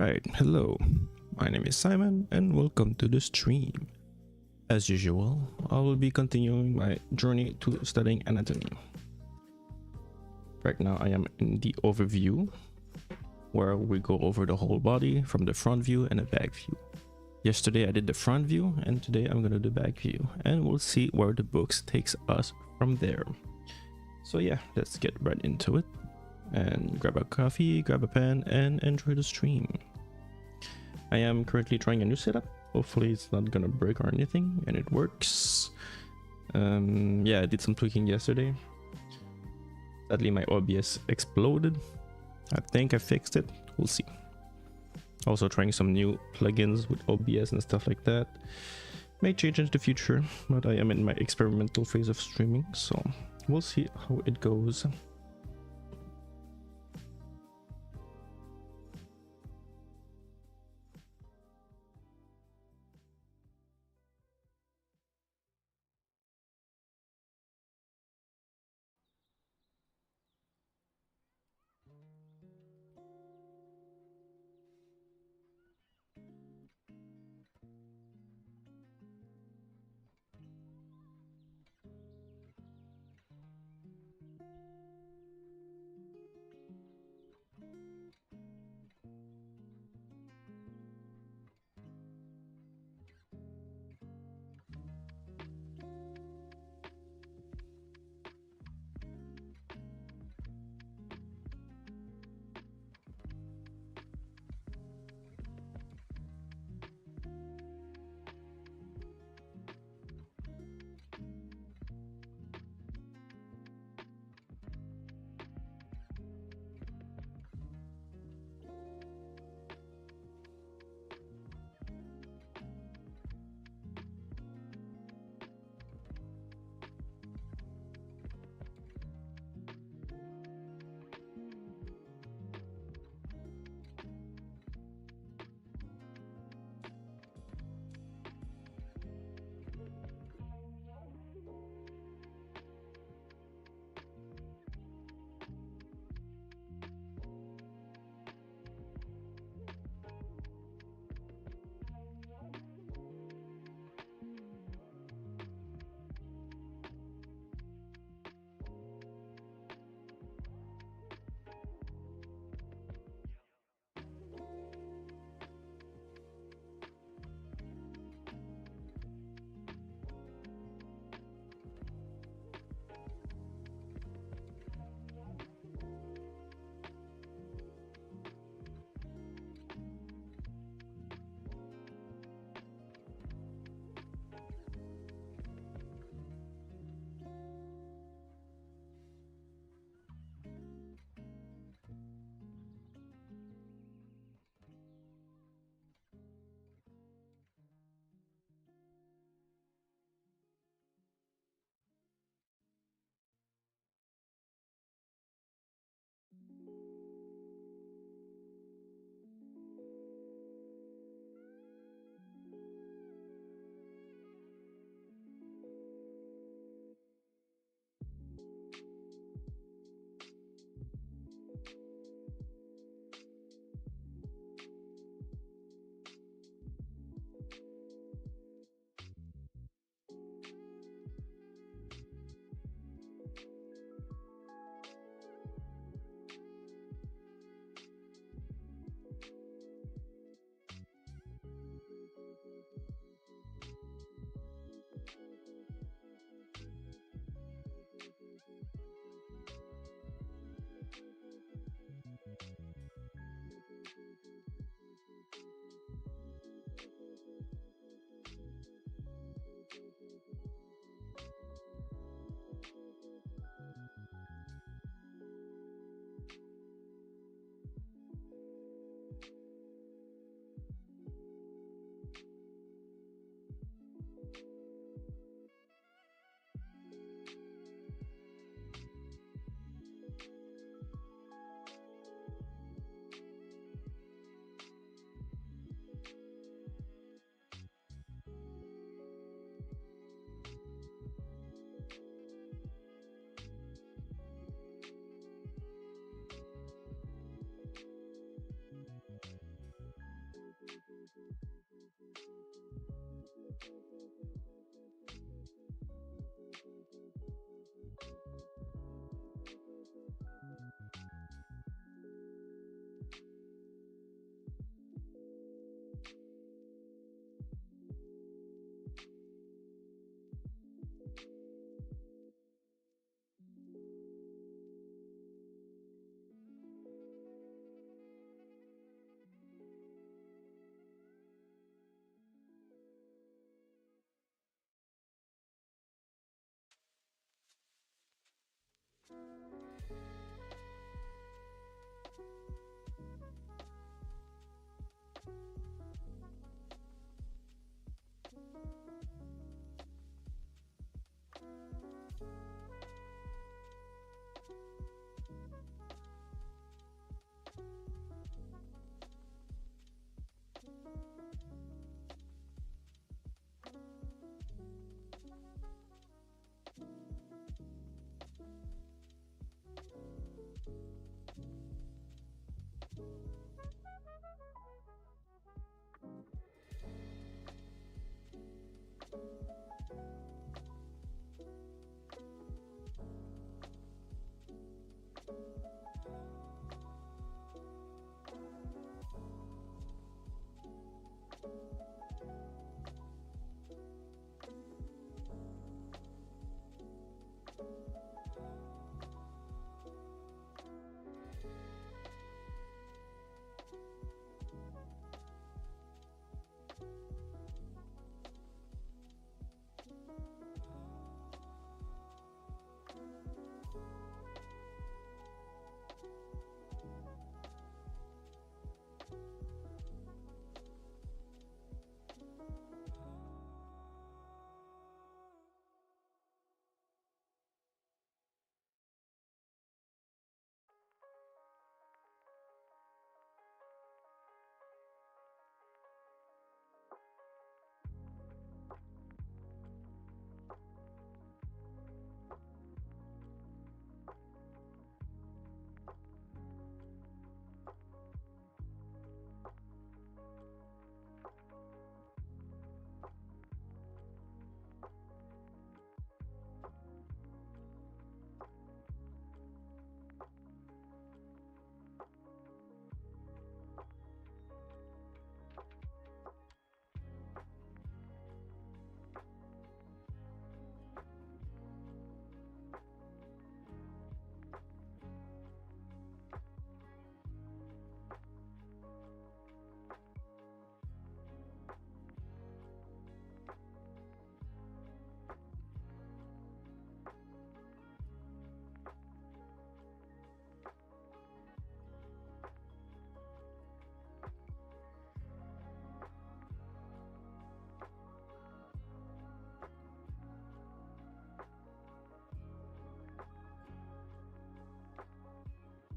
Alright, hello. My name is Simon and welcome to the stream. As usual, I will be continuing my journey to studying anatomy. Right now I am in the overview, where we go over the whole body from the front view and the back view. Yesterday I did the front view and today I'm gonna do the back view, and we'll see where the books takes us from there. So yeah, let's get right into it and grab a coffee, grab a pen, and enjoy the stream. I am currently trying a new setup. Hopefully it's not gonna break or anything, and it works. Yeah, I did some tweaking yesterday. Sadly my OBS exploded. I think I fixed it, we'll see. Also trying some new plugins with OBS and stuff like that. May change in the future, but I am in my experimental phase of streaming, so we'll see how it goes.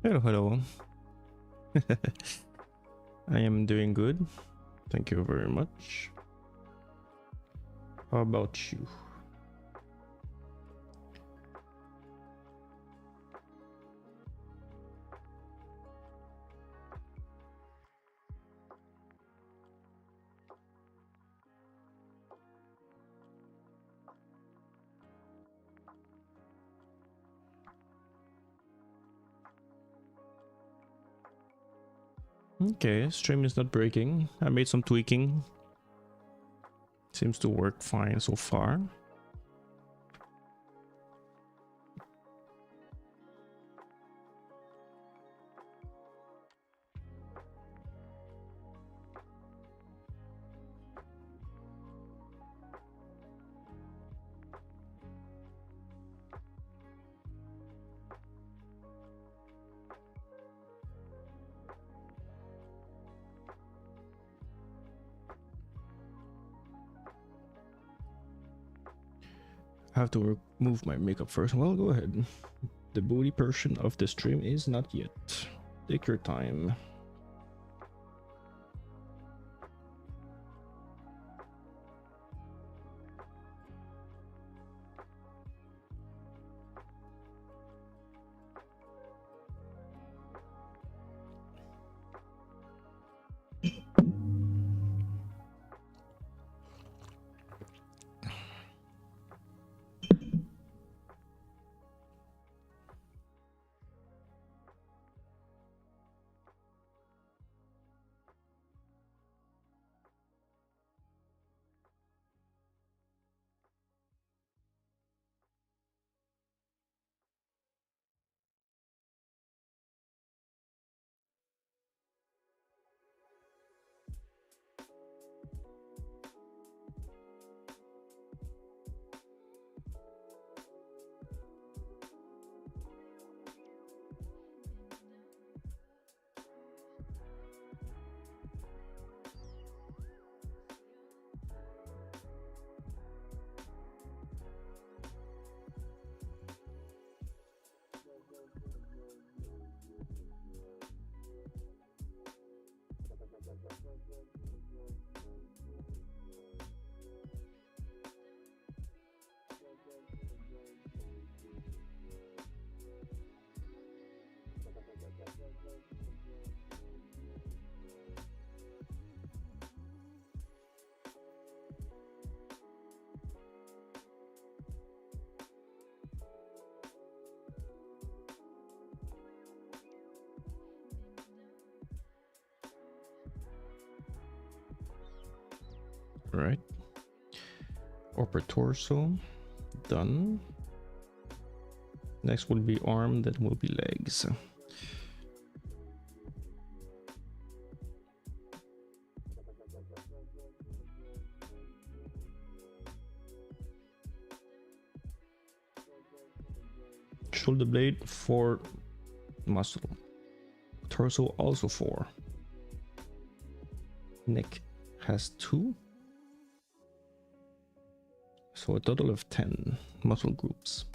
Hello, hello. I am doing good. Thank you very much. How about you? Okay, stream is not breaking. I made some tweaking. Seems to work fine so far. I have to remove my makeup first. Well, go ahead. The booty portion of the stream is not yet. Take your time. Right. Upper torso. Done. Next will be arm, then will be legs. Shoulder blade 4 muscle. Torso also 4. Neck has 2. So a total of 10 muscle groups.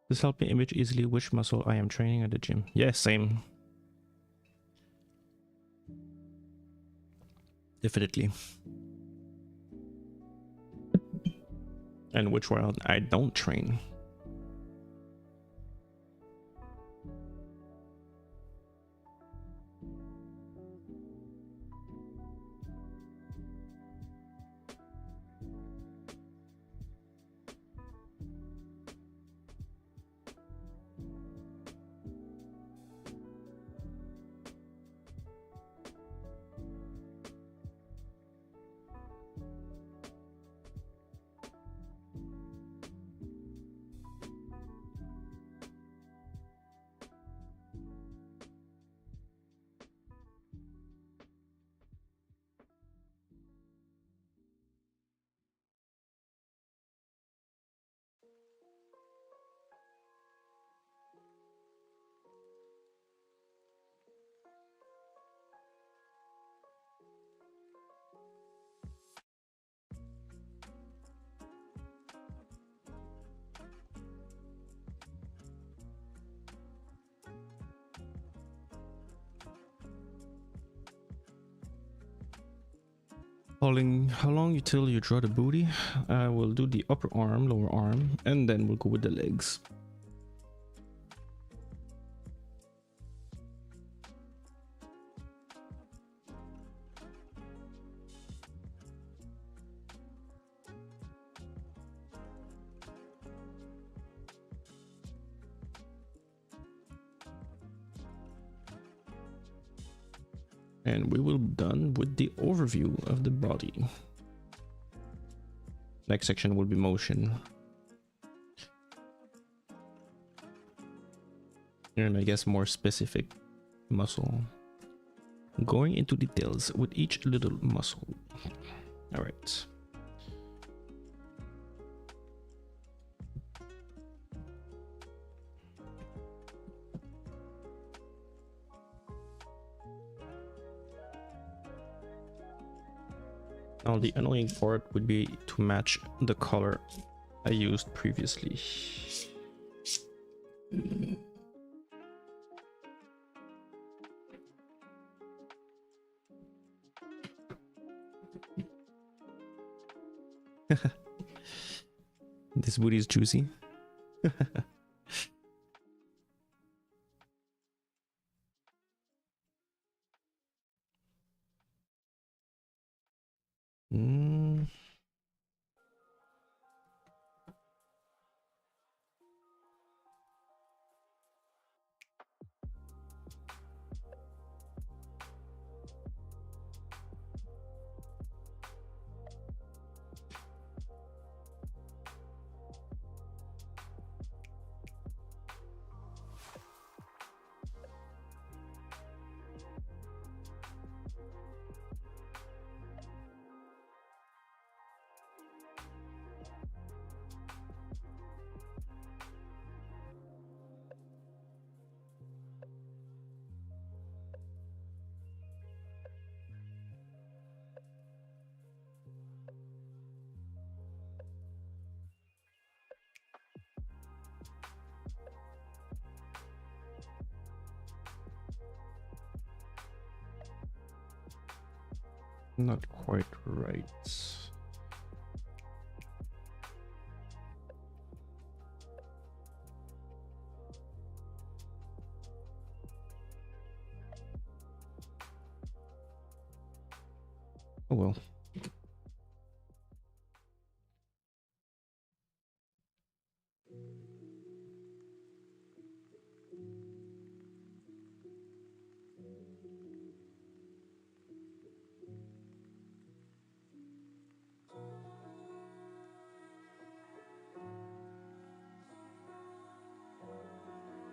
This helps me image easily which muscle I am training at the gym. Yeah, same. Definitely. And which one I don't train. How long until you draw the booty? We'll do the upper arm, lower arm, and then we'll go with the legs. And we will be done with the overview of the body. Next section will be motion. And I guess more specific muscle. Going into details with each little muscle. All right. Now the annoying part would be to match the color I used previously. This booty is juicy. Mm. Not quite right. Oh well.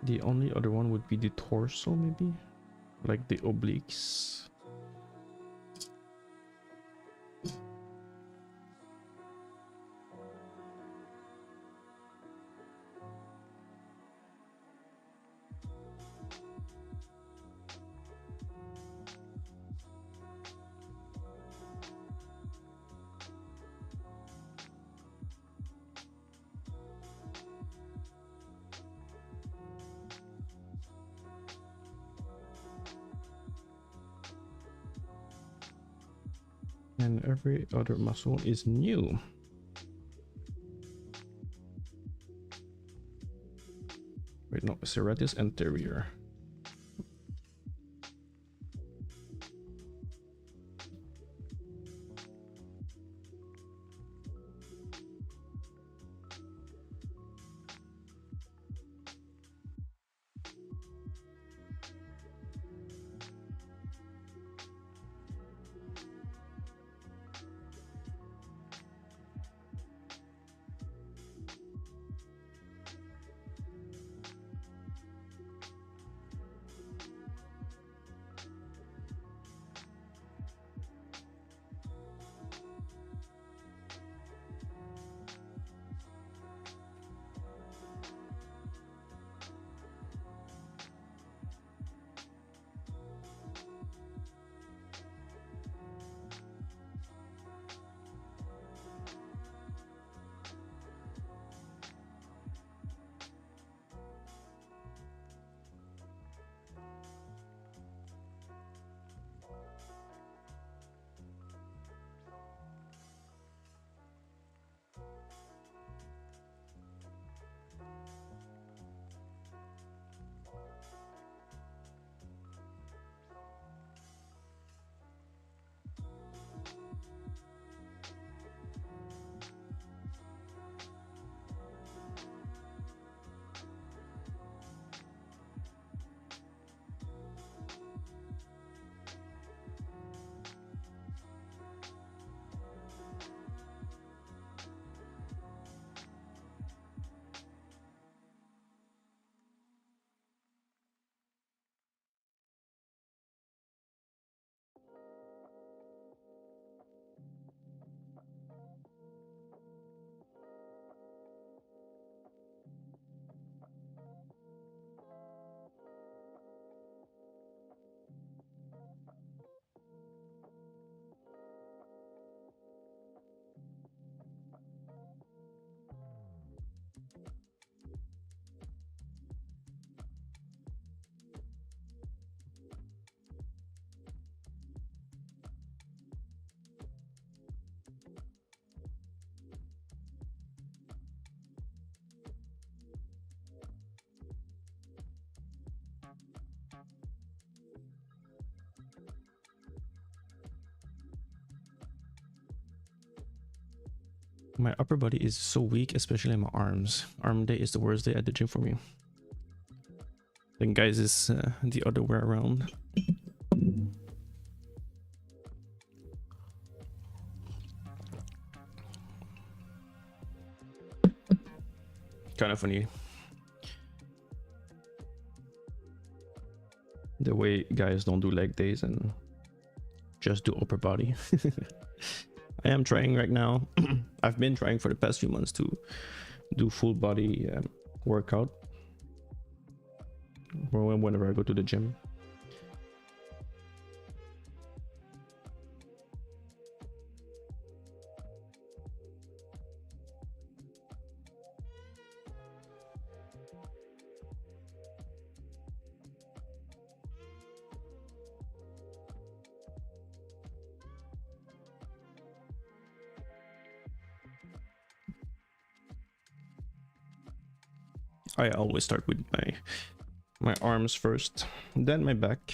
The only other one would be the torso, maybe? Like the obliques. And every other muscle is new. Wait, no, serratus anterior. My upper body is so weak, especially my arms. Arm day is the worst day at the gym for me. Then guys is the other way around. Kind of funny the way guys don't do leg days and just do upper body. I am trying right now. I've been trying for the past few months to do full body workout whenever I go to the gym. I always start with my arms first, then my back.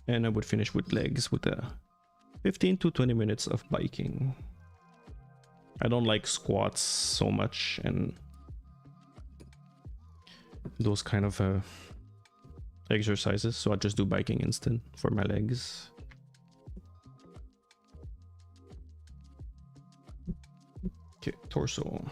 And I would finish with legs with 15 to 20 minutes of biking. I don't like squats so much and those kind of exercises, so I just do biking instead for my legs. Okay, torso.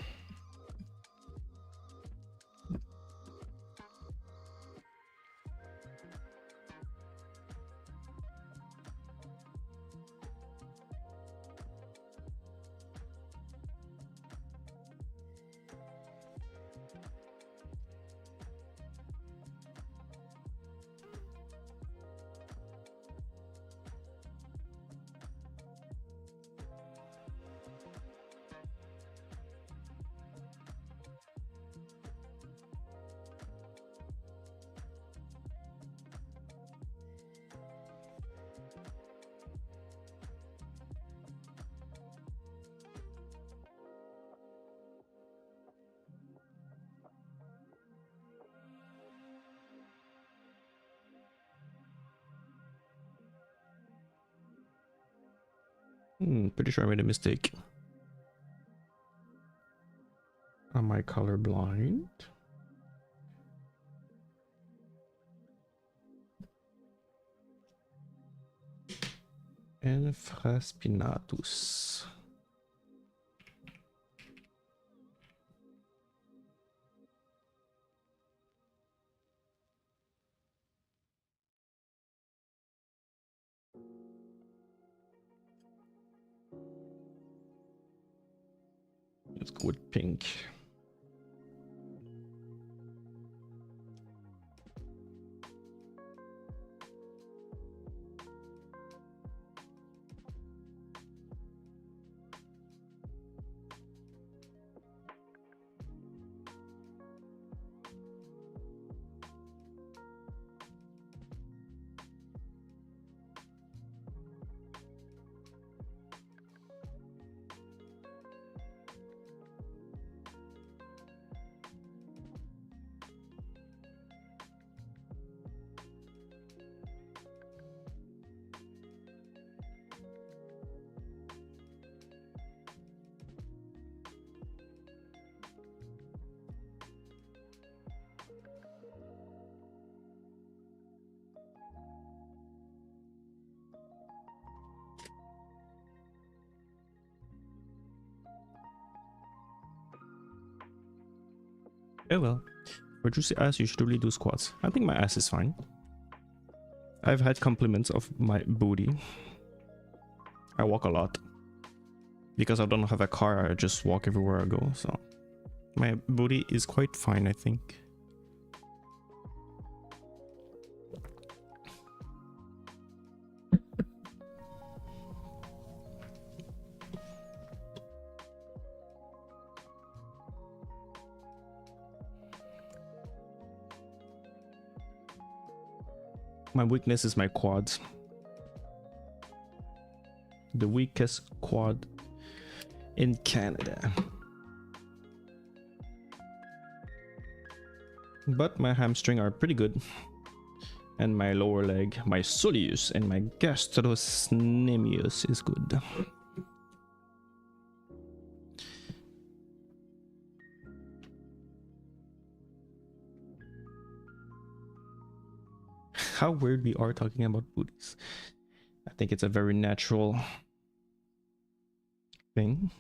Pretty sure I made a mistake. Am I colorblind? Infraspinatus. Let's go with pink. Oh well, for juicy ass you should really do squats. I think my ass is fine. I've had compliments of my booty. I walk a lot. Because I don't have a car, I just walk everywhere I go, so my booty is quite fine, I think. My weakness is my quads. The weakest quad in Canada. But my hamstring are pretty good. And my lower leg, my soleus and my gastrocnemius is good. How weird we are talking about booties. I think it's a very natural thing.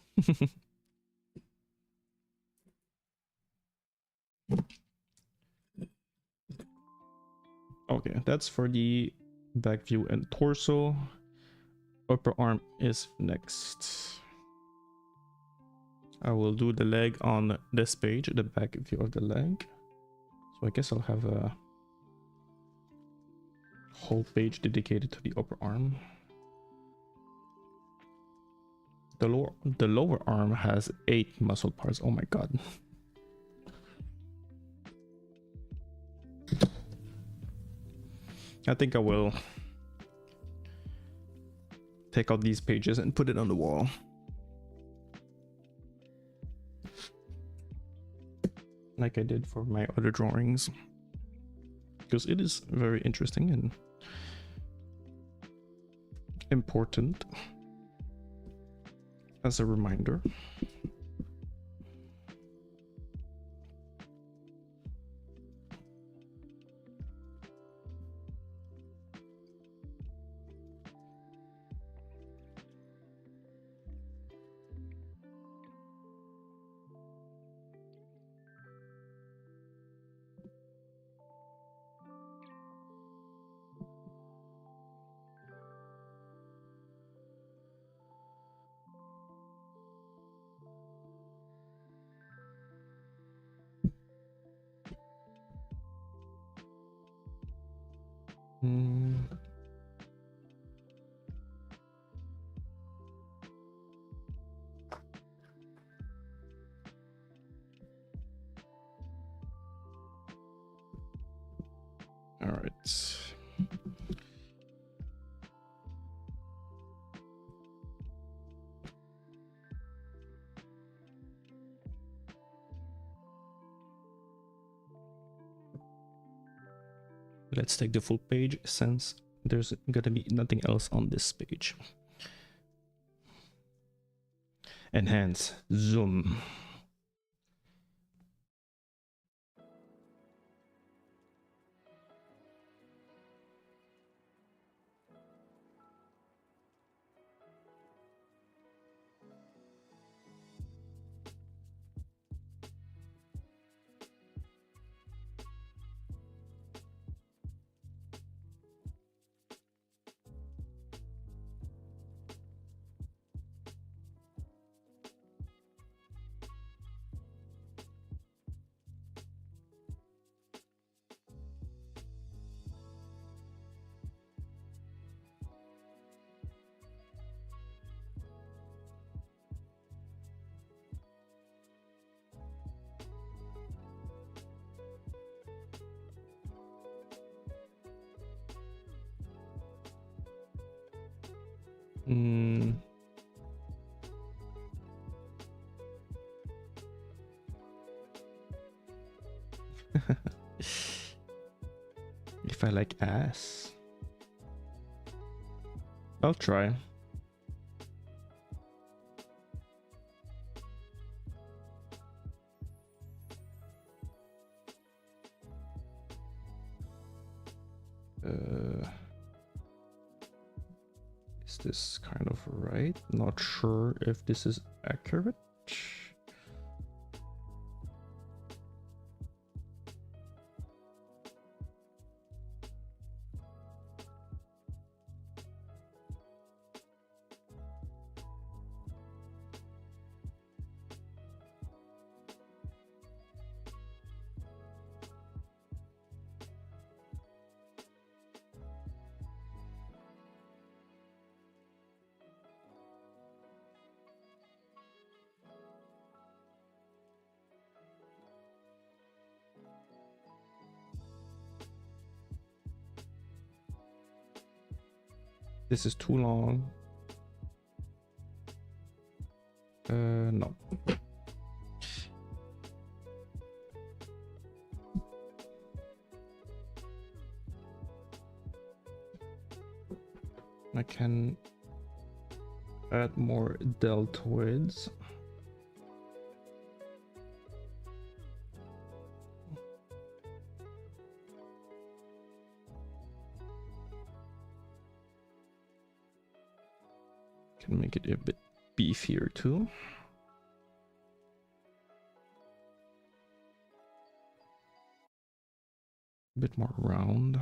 Okay, that's for the back view and torso. Upper arm is next. I will do the leg on this page, the back view of the leg. So I guess I'll have a whole page dedicated to the upper arm. The lower arm has 8 muscle parts. Oh my god. I think I will take out these pages and put it on the wall. Like I did for my other drawings. Because it is very interesting and important as a reminder. All right. Let's take the full page since there's gonna be nothing else on this page. Enhance, zoom. If I like ass, I'll try. Is this kind of right? Not sure if this is accurate. This is too long. No. I can add more deltoids. Can make it a bit beefier too. A bit more round.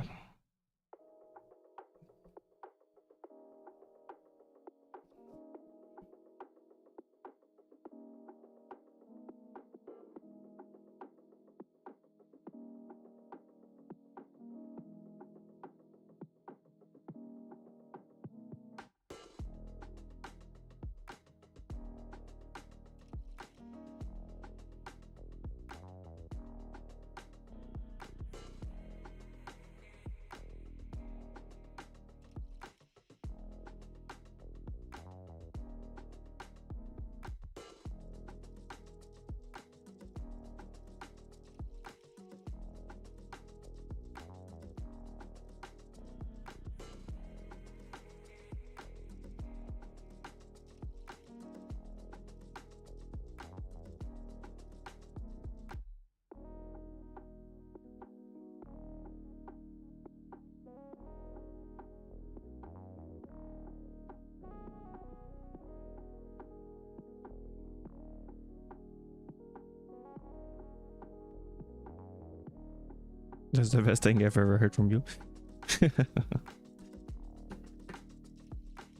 That's the best thing I've ever heard from you.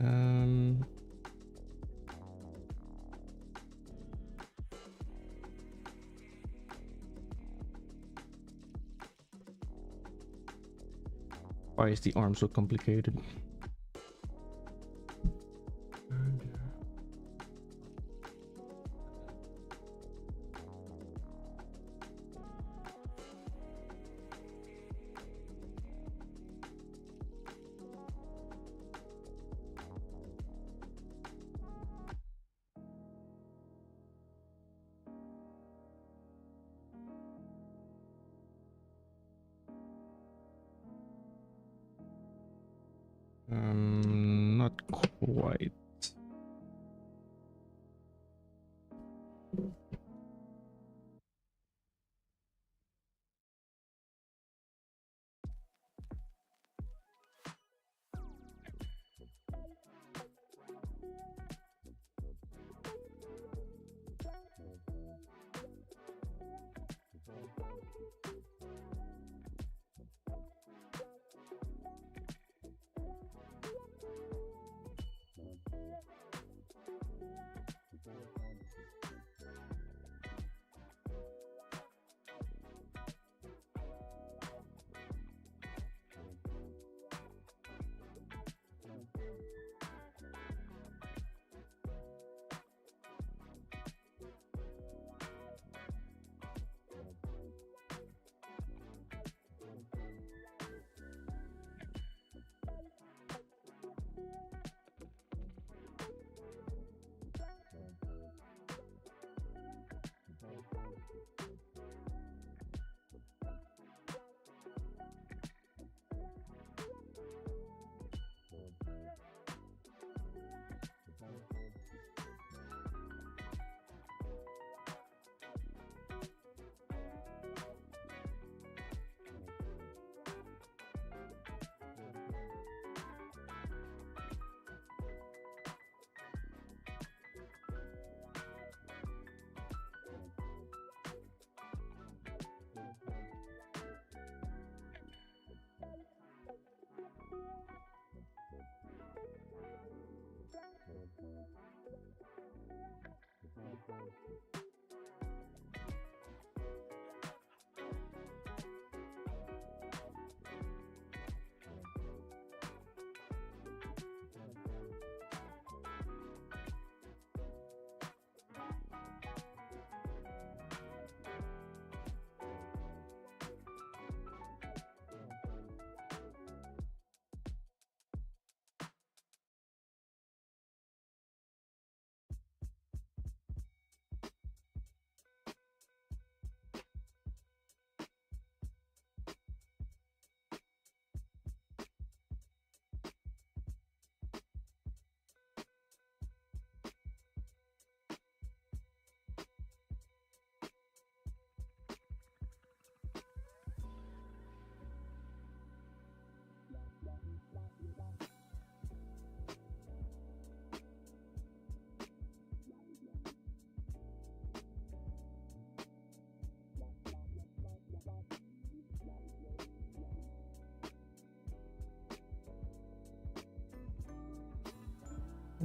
um, why is the arm so complicated? Not quite.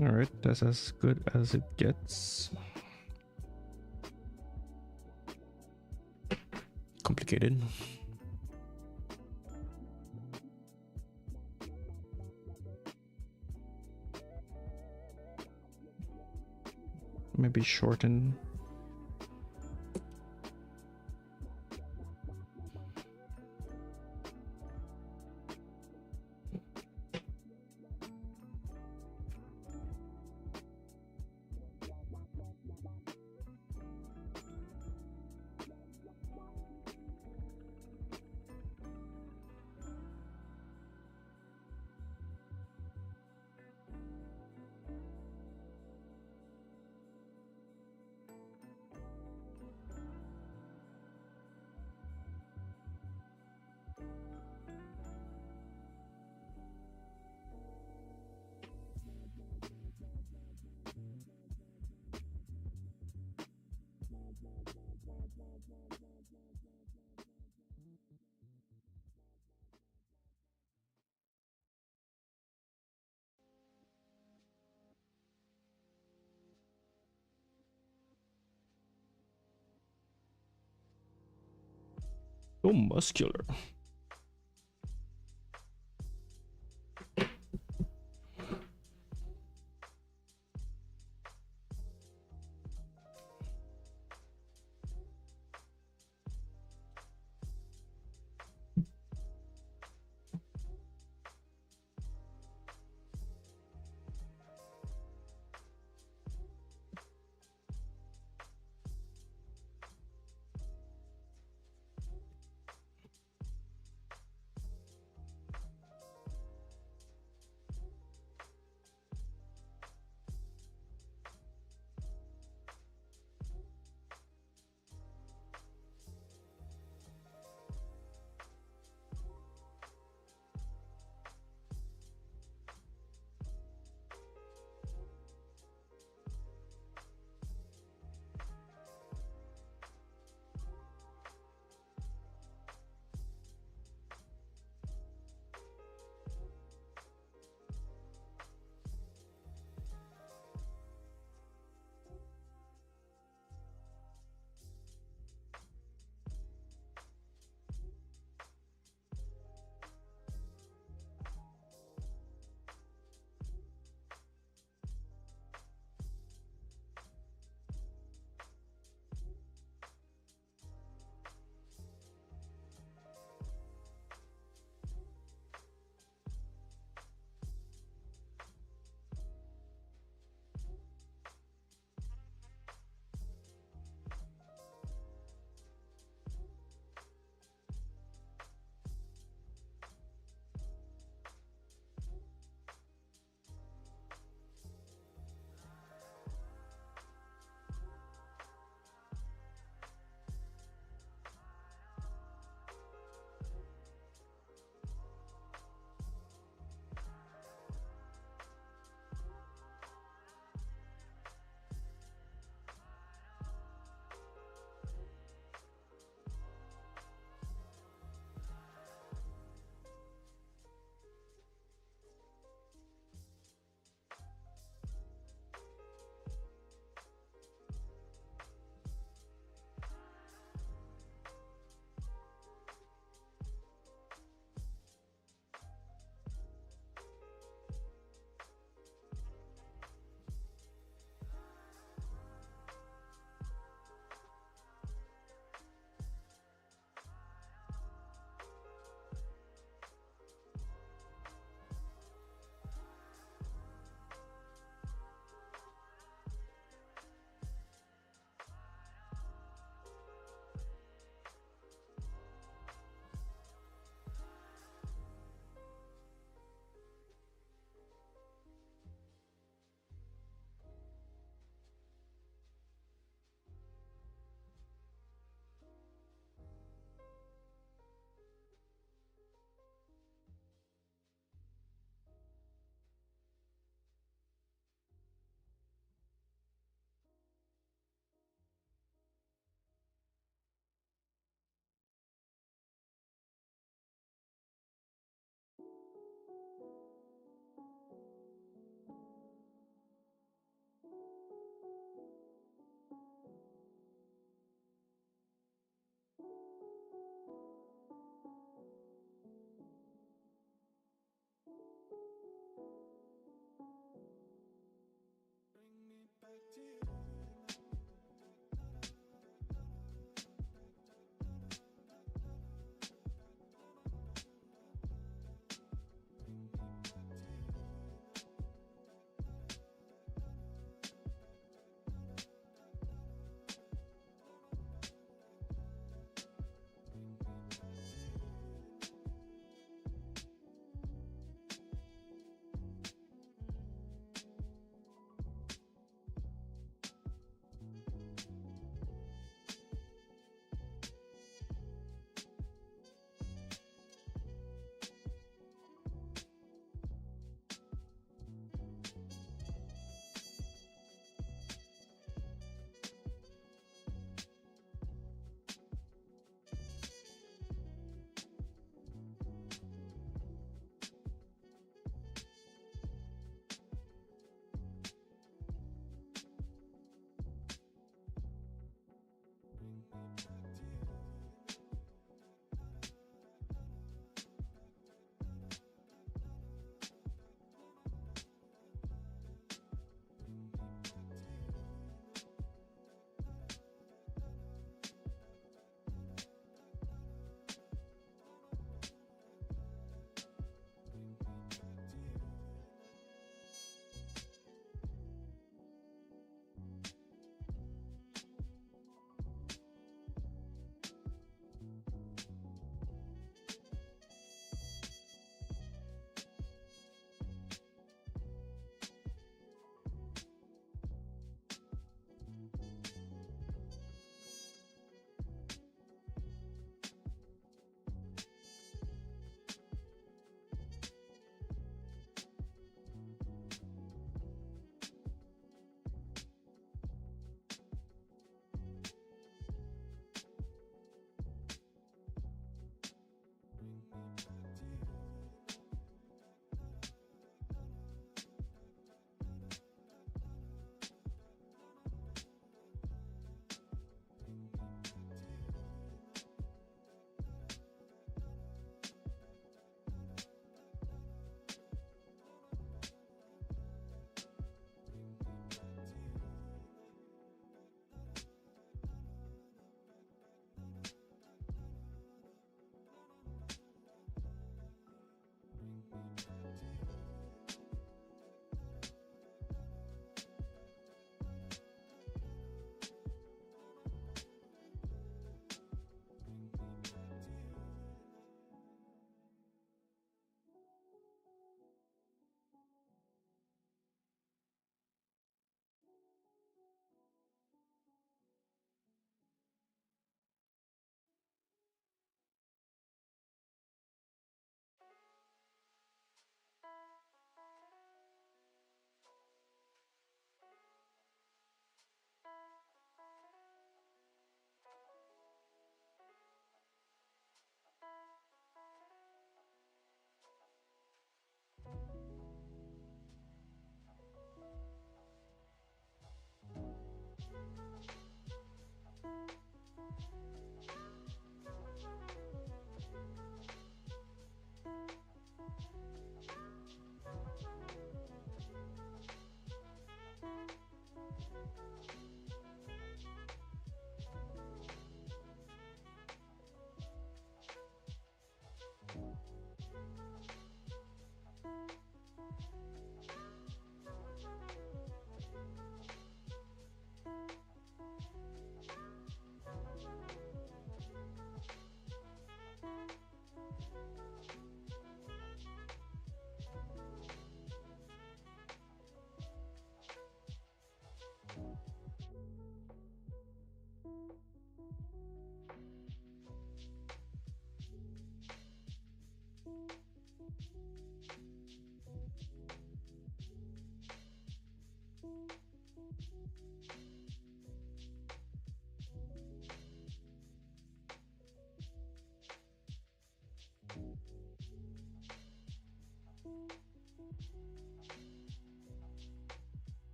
All right, that's as good as it gets. Complicated. Maybe shorten. So muscular.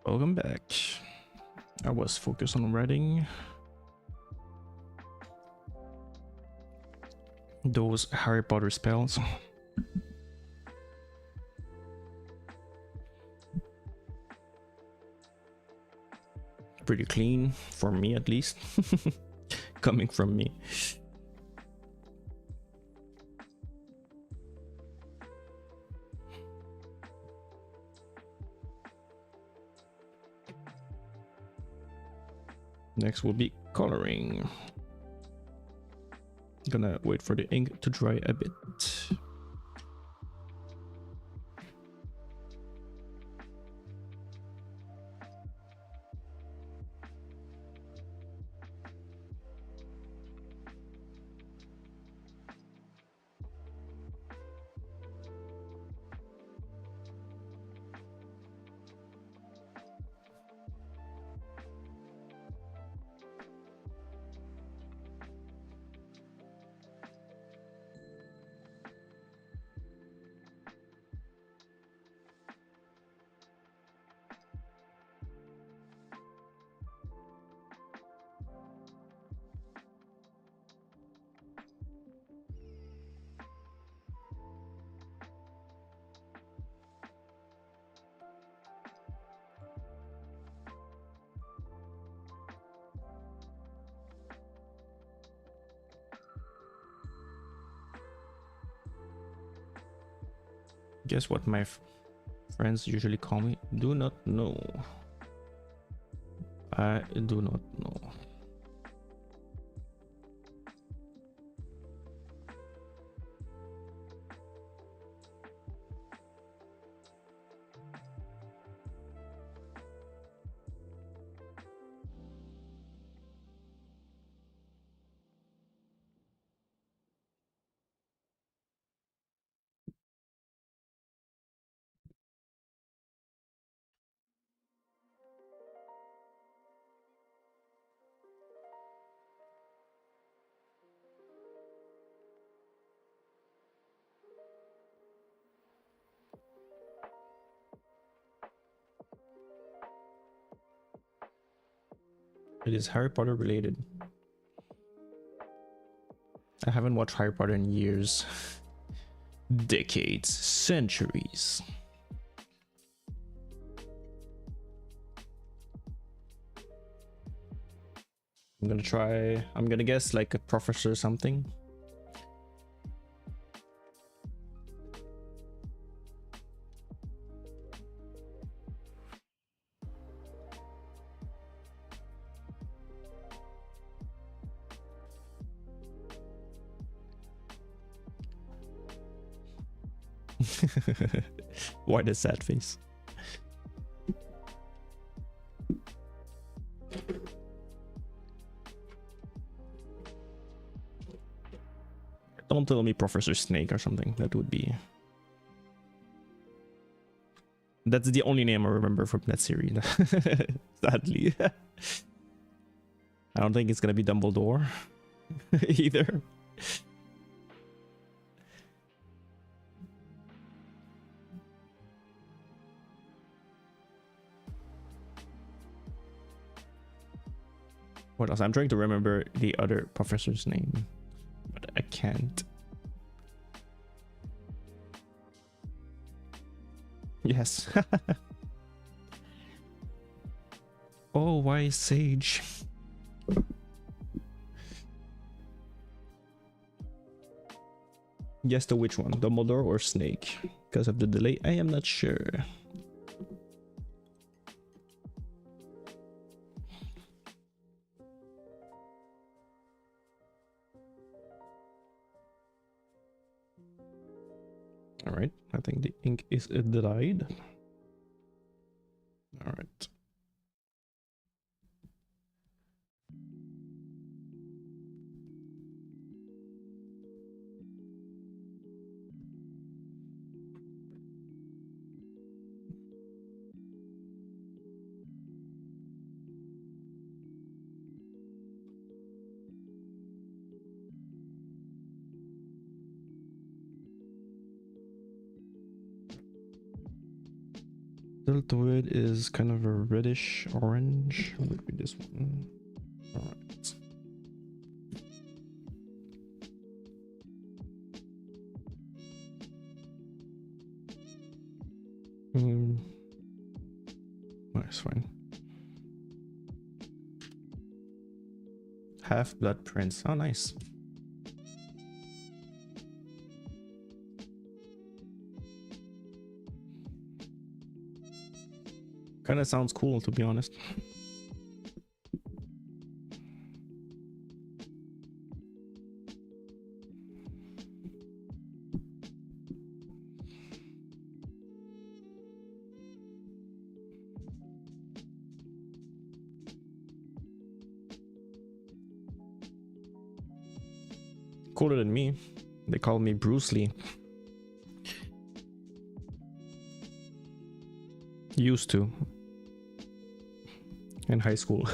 Welcome back. I was focused on writing those Harry Potter spells. Pretty clean, for me at least. Coming from me. Next will be coloring. Gonna wait for the ink to dry a bit. Guess what my friends usually call me? Do not know. I do not know. It is Harry Potter related. I haven't watched Harry Potter in years. Decades, centuries. I'm gonna guess like a professor or something. Why the sad face? Don't tell me Professor Snake or something. That would be... That's the only name I remember from that series. Sadly. I don't think it's gonna be Dumbledore either. What else? I'm trying to remember the other professor's name, but I can't. Yes. Oh, why Sage? Yes, to which one? Dumbledore or Snake? Because of the delay, I am not sure. All right, I think the ink is dried. All right. Deltoid is kind of a reddish orange. What would be this one? All right. Nice, fine. Half-Blood Prince. Oh, nice. Kind of sounds cool, to be honest. Cooler than me. They call me Bruce Lee. Used to. In high school.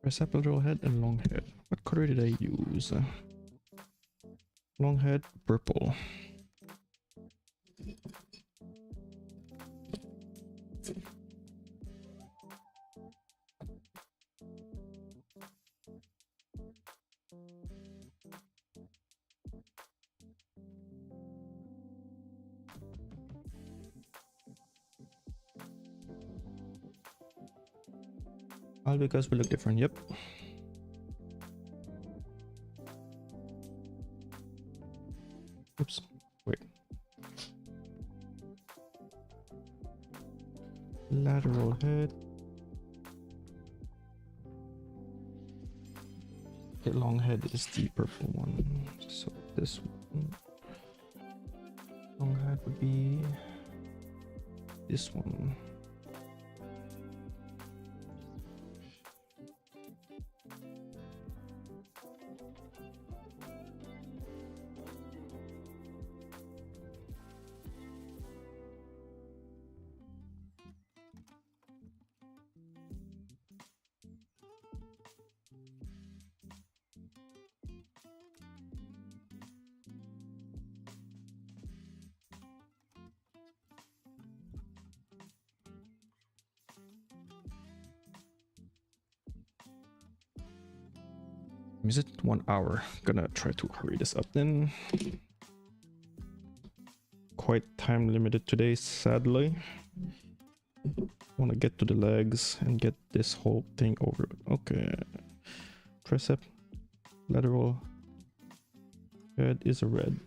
Tricep, lateral head, and long head. What color did I use? Long head, purple. All because we look different, yep. Oops, wait. Lateral head. Okay, long head is the purple one. So this one. Long head would be this one. Is it 1 hour? Gonna try to hurry this up then. Quite time limited today, sadly. Want to get to the legs and get this whole thing over. Okay. Tricep, lateral head is a red.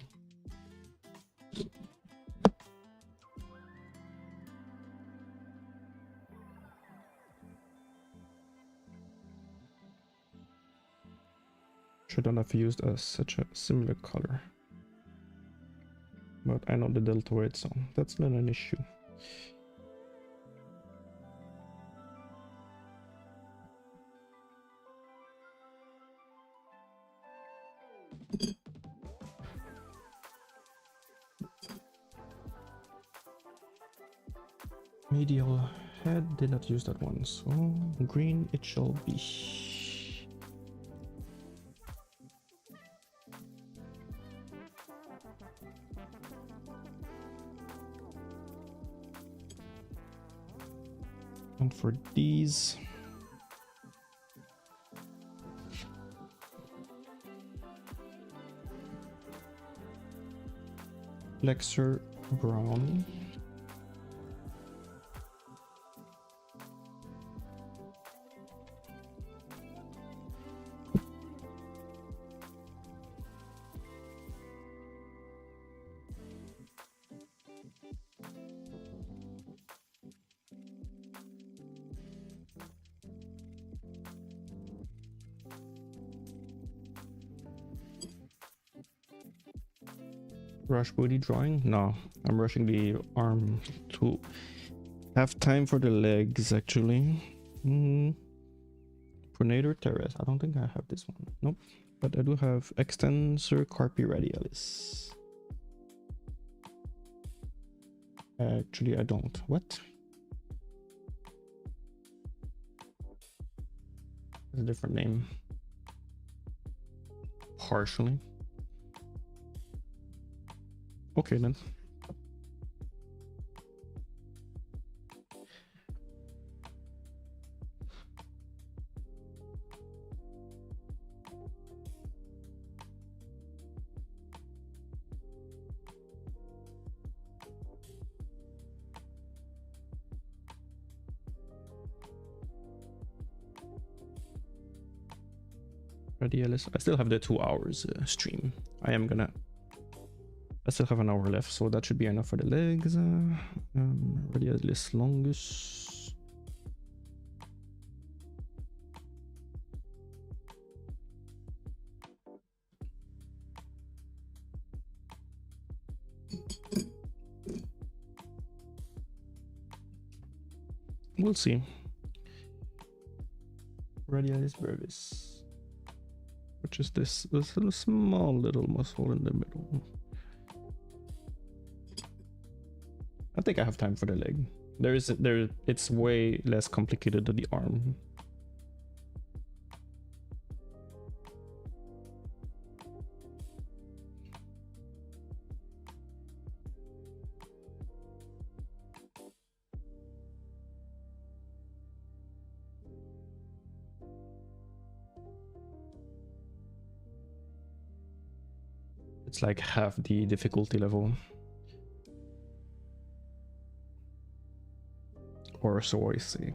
Shouldn't have used such a similar color, but I know the deltoid, so that's not an issue. Medial head, did not use that one, so green it shall be. And for these, flexor brown. Rush booty drawing? No, I'm rushing the arm to have time for the legs actually. Pronator teres. I don't think I have this one. Nope. But I do have extensor carpi radialis. Actually, I don't. What? It's a different name. Partially. Okay then. Radialis. I still have the 2 hours stream. I still have an hour left, so that should be enough for the legs. Radialis longus. We'll see. Radialis brevis. Which is this little small little muscle in the middle. I think I have time for the leg. It's way less complicated than the arm. It's like half the difficulty level. Or so I see.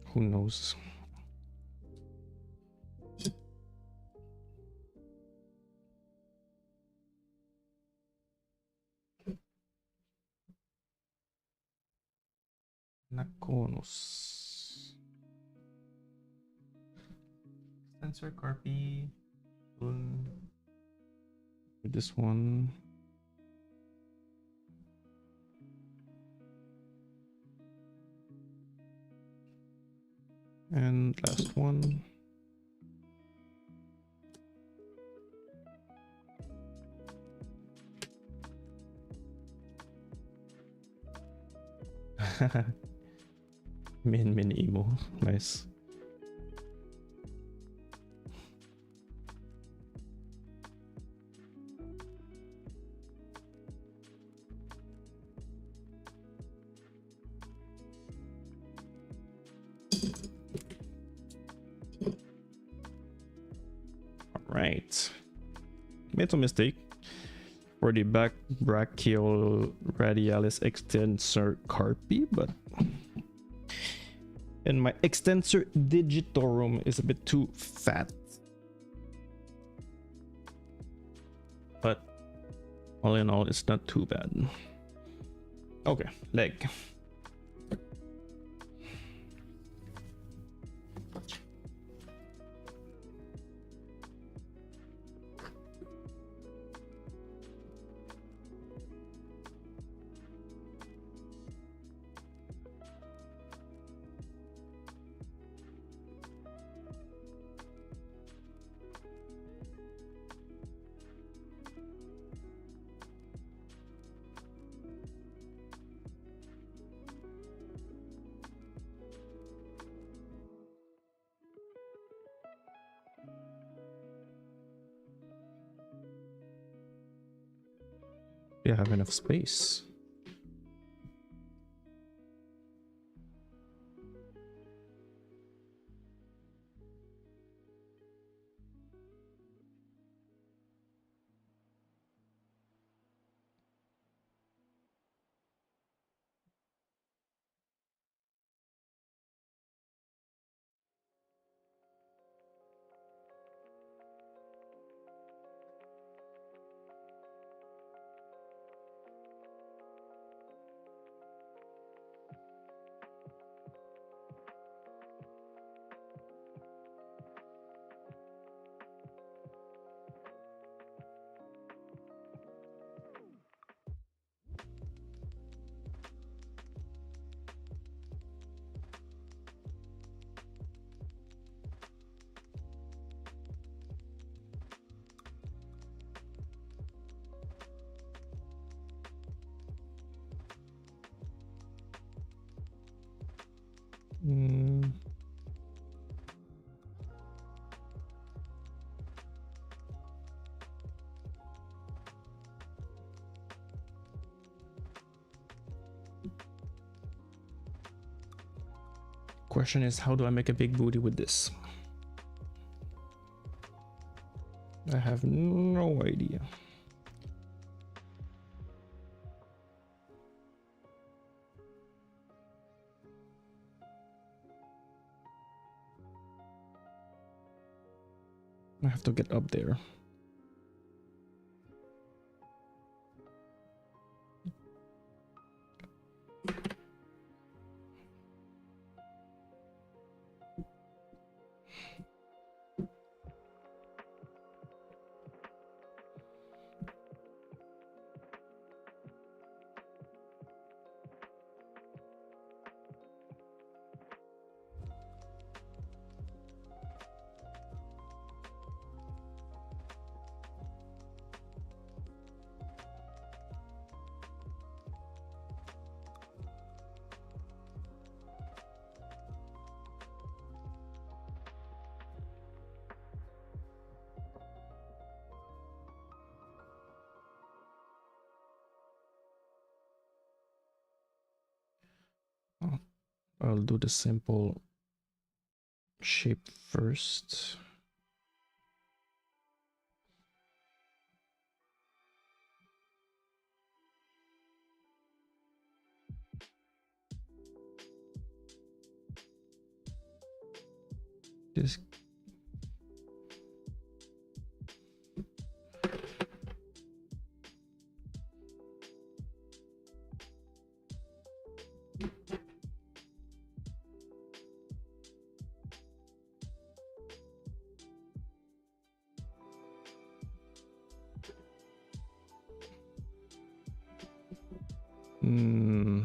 Who knows? Nakonus. Sensor Carpi. This one. And last one. Min emo. Nice. Right. Made some mistake. For the back brachial radialis extensor carpi, but and my extensor digitorum is a bit too fat. But all in all, it's not too bad. Okay, leg. You have enough space. Question is, how do I make a big booty with this? I have no idea. I have to get up there. I'll do the simple shape first. Just hmm.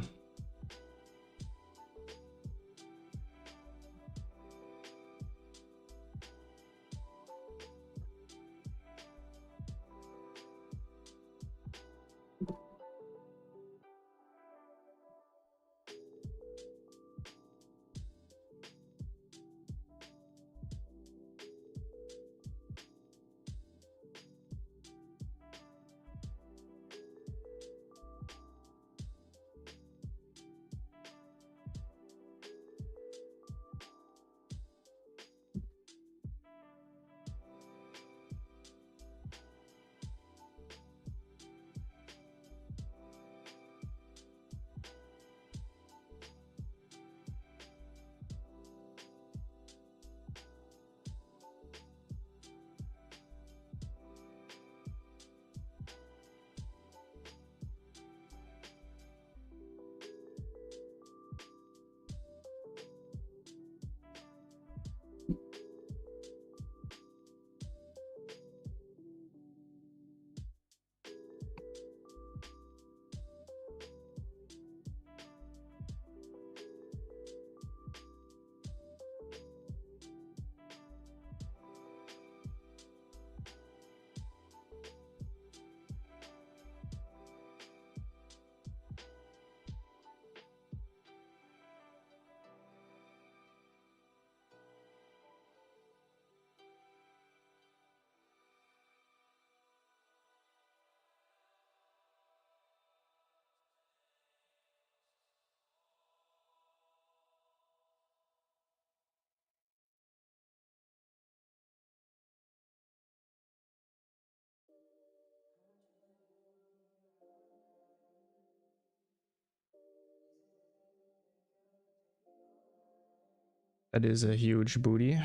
That is a huge booty.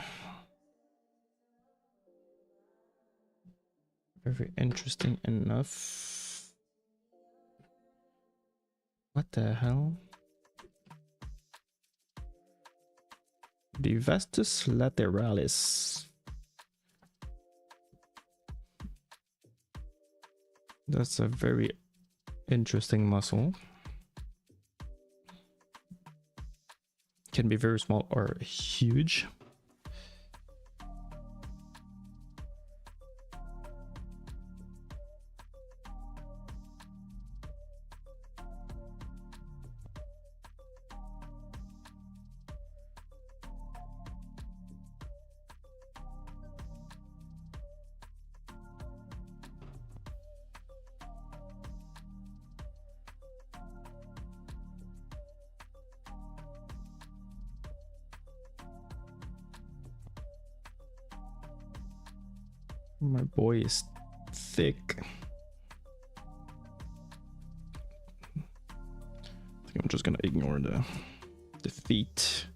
Very interesting enough. What the hell? The vastus lateralis. That's a very interesting muscle. Can be very small or huge. My boy is thick. I think I'm just gonna ignore the feet.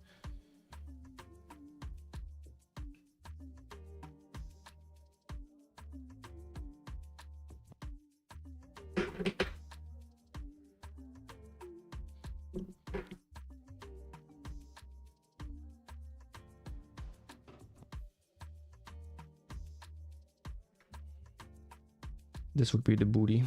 This would be the booty.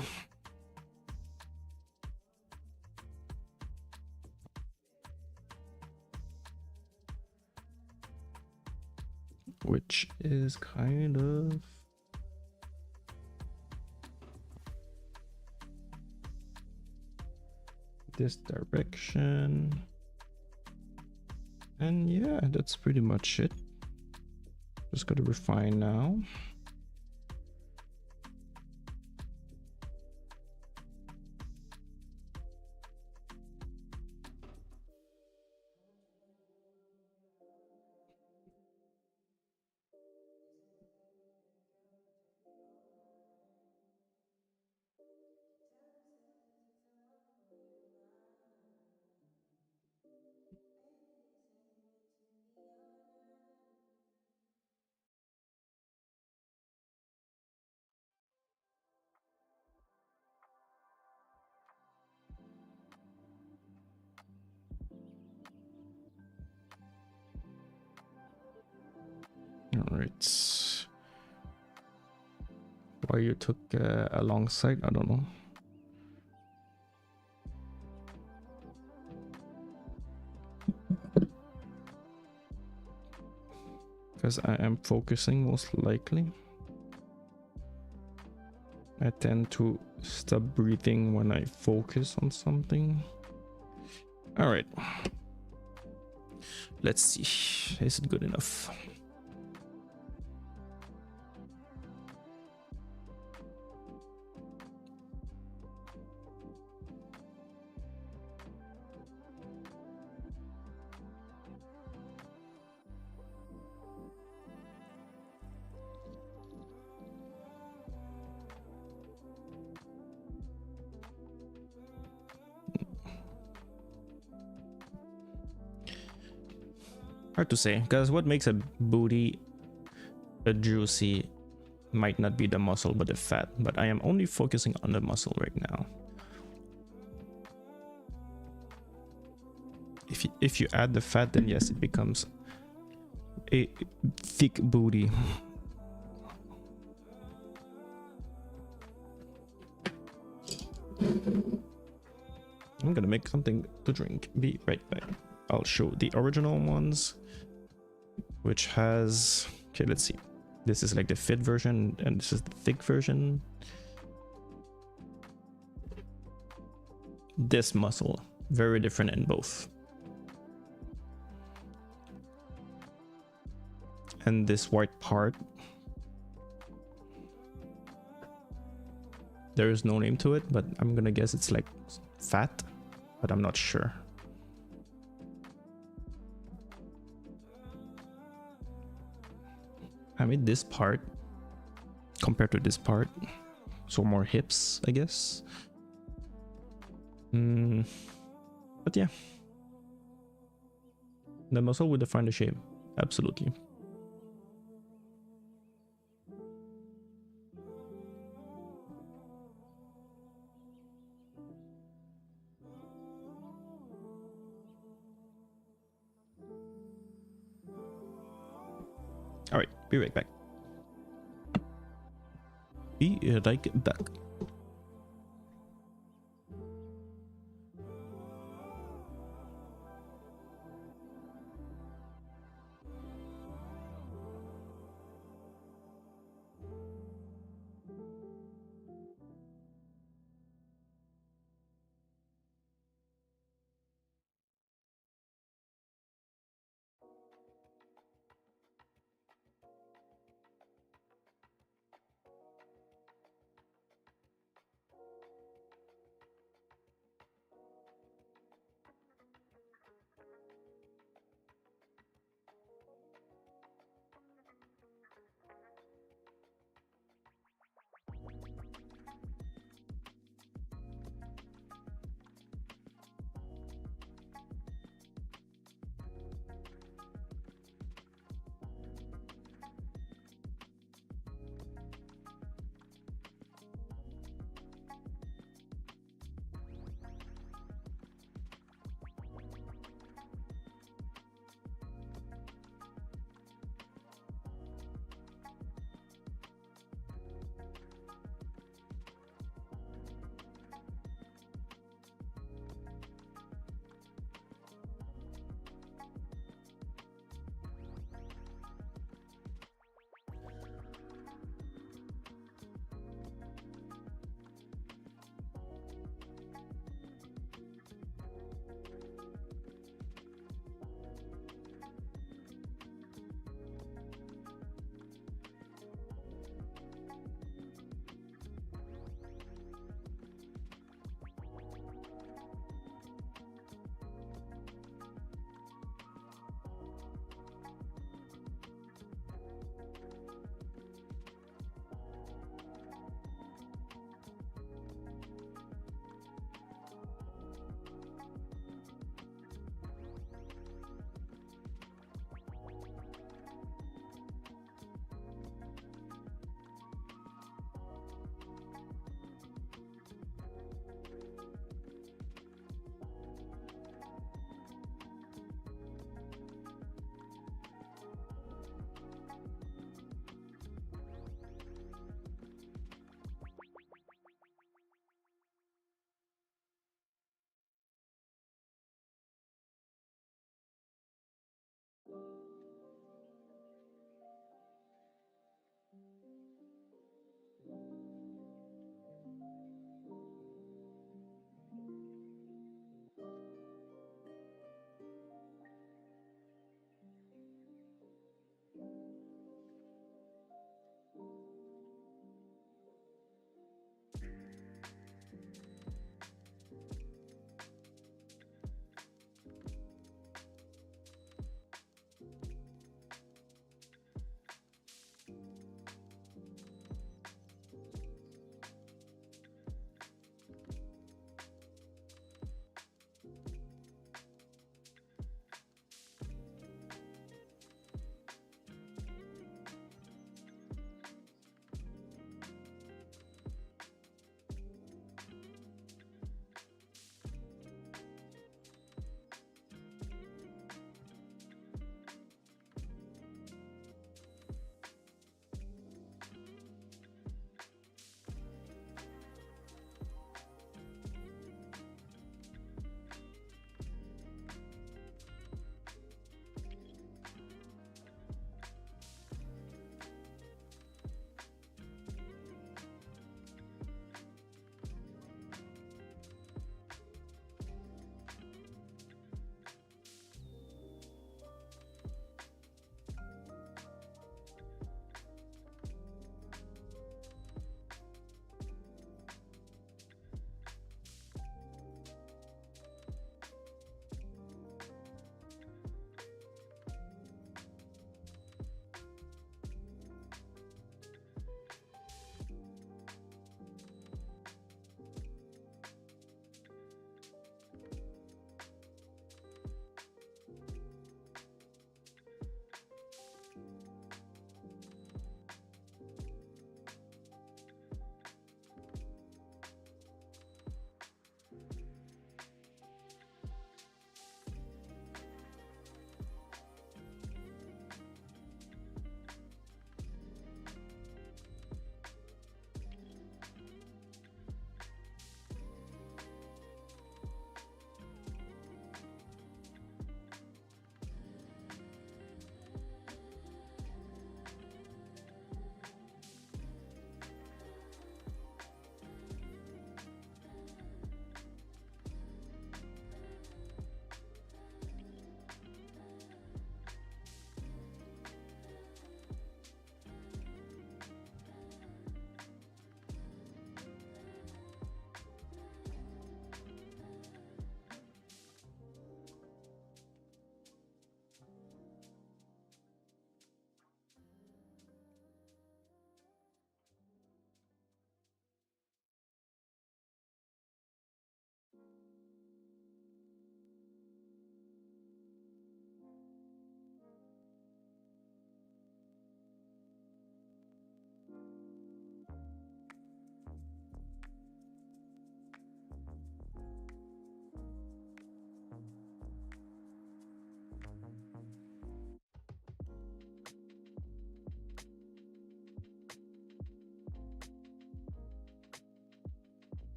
Which is kind of this direction. And yeah, that's pretty much it. Just gotta refine now. Right. Why you took a long side, I don't know. Because I am focusing most likely. I tend to stop breathing when I focus on something. All right. Let's see. Is it good enough? Hard to say, because what makes a booty a juicy might not be the muscle but the fat, but I am only focusing on the muscle right now. If you add the fat, then yes, it becomes a thick booty. I'm gonna make something to drink. Be right back. I'll show the original ones, which has, okay, let's see. This is like the fit version and this is the thick version. This muscle, very different in both. And this white part, there is no name to it, but I'm gonna guess it's like fat, but I'm not sure. I made this part compared to this part, so more hips, I guess. But yeah, the muscle will define the shape, absolutely. All right, be right back. Be right back.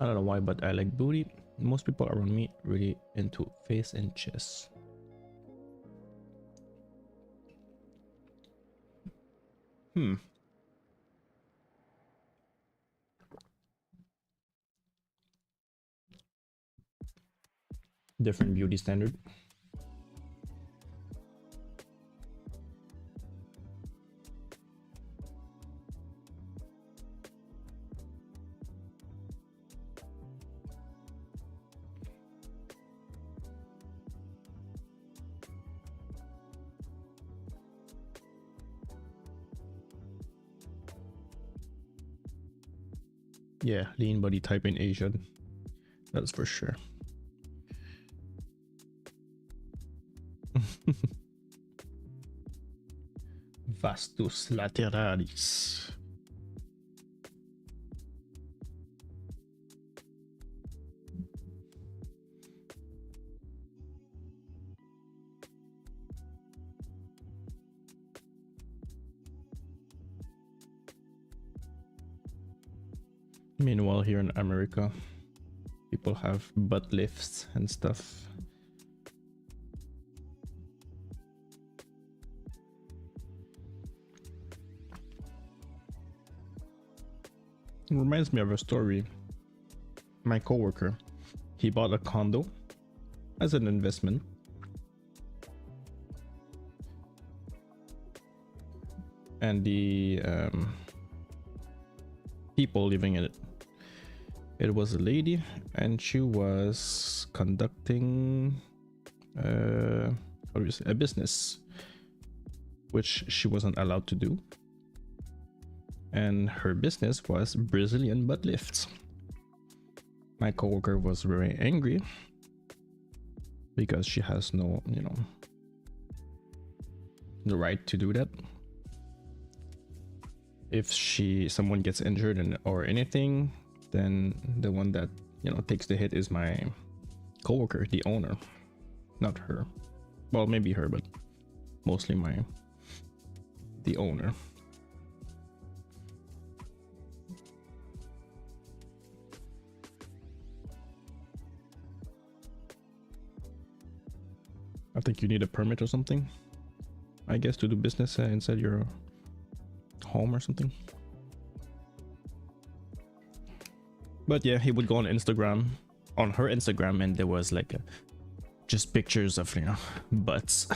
I don't know why, but I like booty. Most people around me really into face and chest. Different beauty standard. Yeah, lean body type in Asian. That's for sure. Vastus lateralis. Meanwhile, here in America, people have butt lifts and stuff. It reminds me of a story. My coworker, he bought a condo as an investment. And the people living in it, it was a lady, and she was conducting how do you say, a business which she wasn't allowed to do, and her business was Brazilian butt lifts. My coworker was very angry because she has no, you know, the right to do that. If someone gets injured or anything, then the one that, you know, takes the hit is my coworker, the owner, not her. Well, maybe her, but mostly the owner. I think you need a permit or something, I guess, to do business inside your home or something. But yeah, he would go on Instagram, on her Instagram, and there was like just pictures of, you know, butts.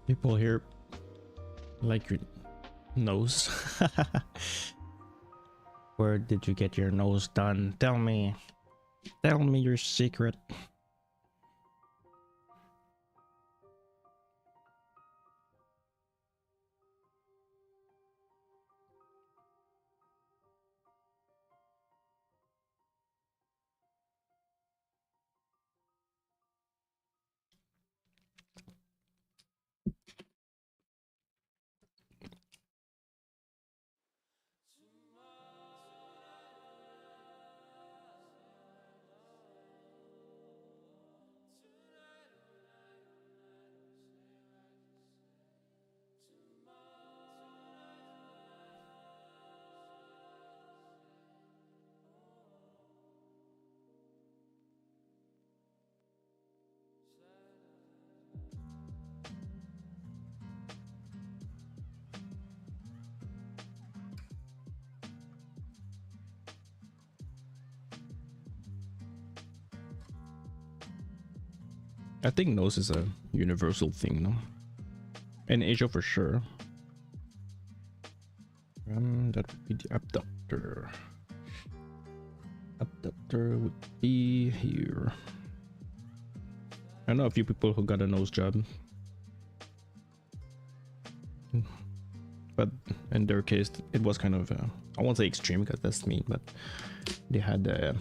People here like your nose. Where did you get your nose done? Tell me. Tell me your secret. I think nose is a universal thing, no? In Asia for sure. That would be the abductor. Abductor would be here. I know a few people who got a nose job. But in their case, it was kind of, I won't say extreme because that's mean, but they had a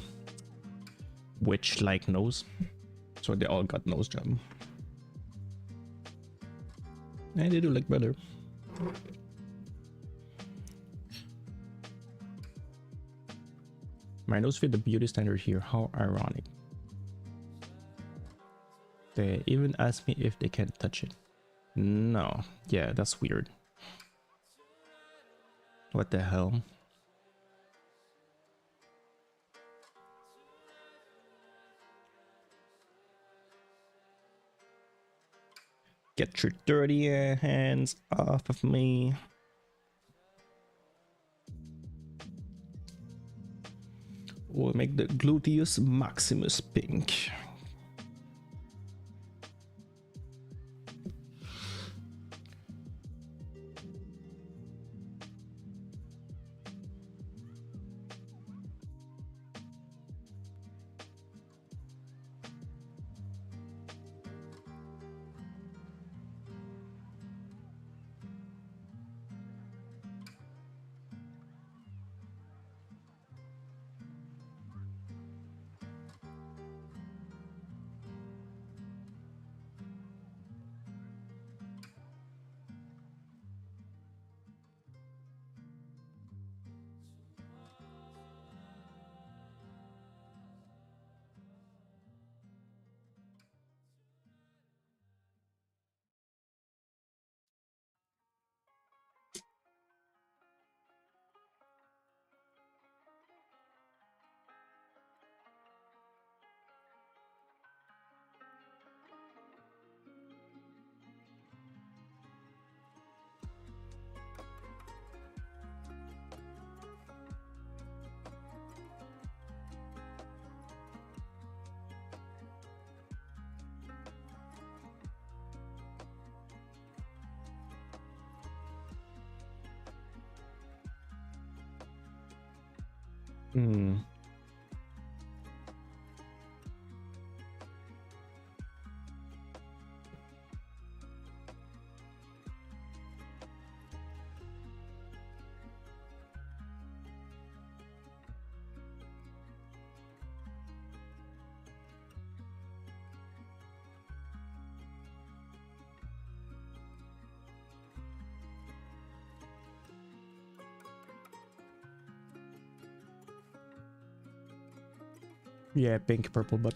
witch-like nose. So they all got nose job. And they do look better. My nose fit the beauty standard here. How ironic. They even asked me if they can touch it. No. Yeah, that's weird. What the hell? Get your dirty hands off of me. We'll make the gluteus maximus pink. Hmm. Yeah, pink, purple, but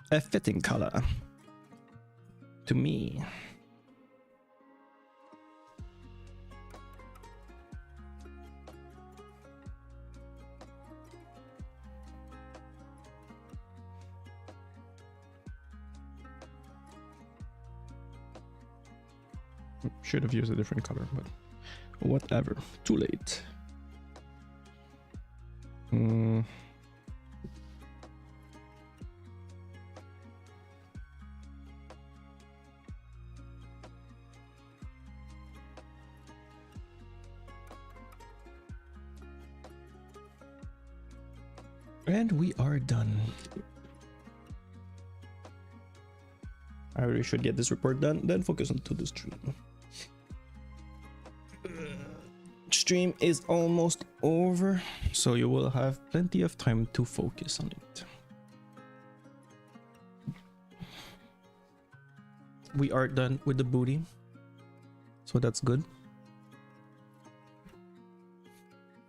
a fitting color to me. Should have used a different color, but whatever. Too late. And we are done. I really should get this report done, then focus on to the stream. Stream is almost over, so you will have plenty of time to focus on it. We are done with the booty, so that's good.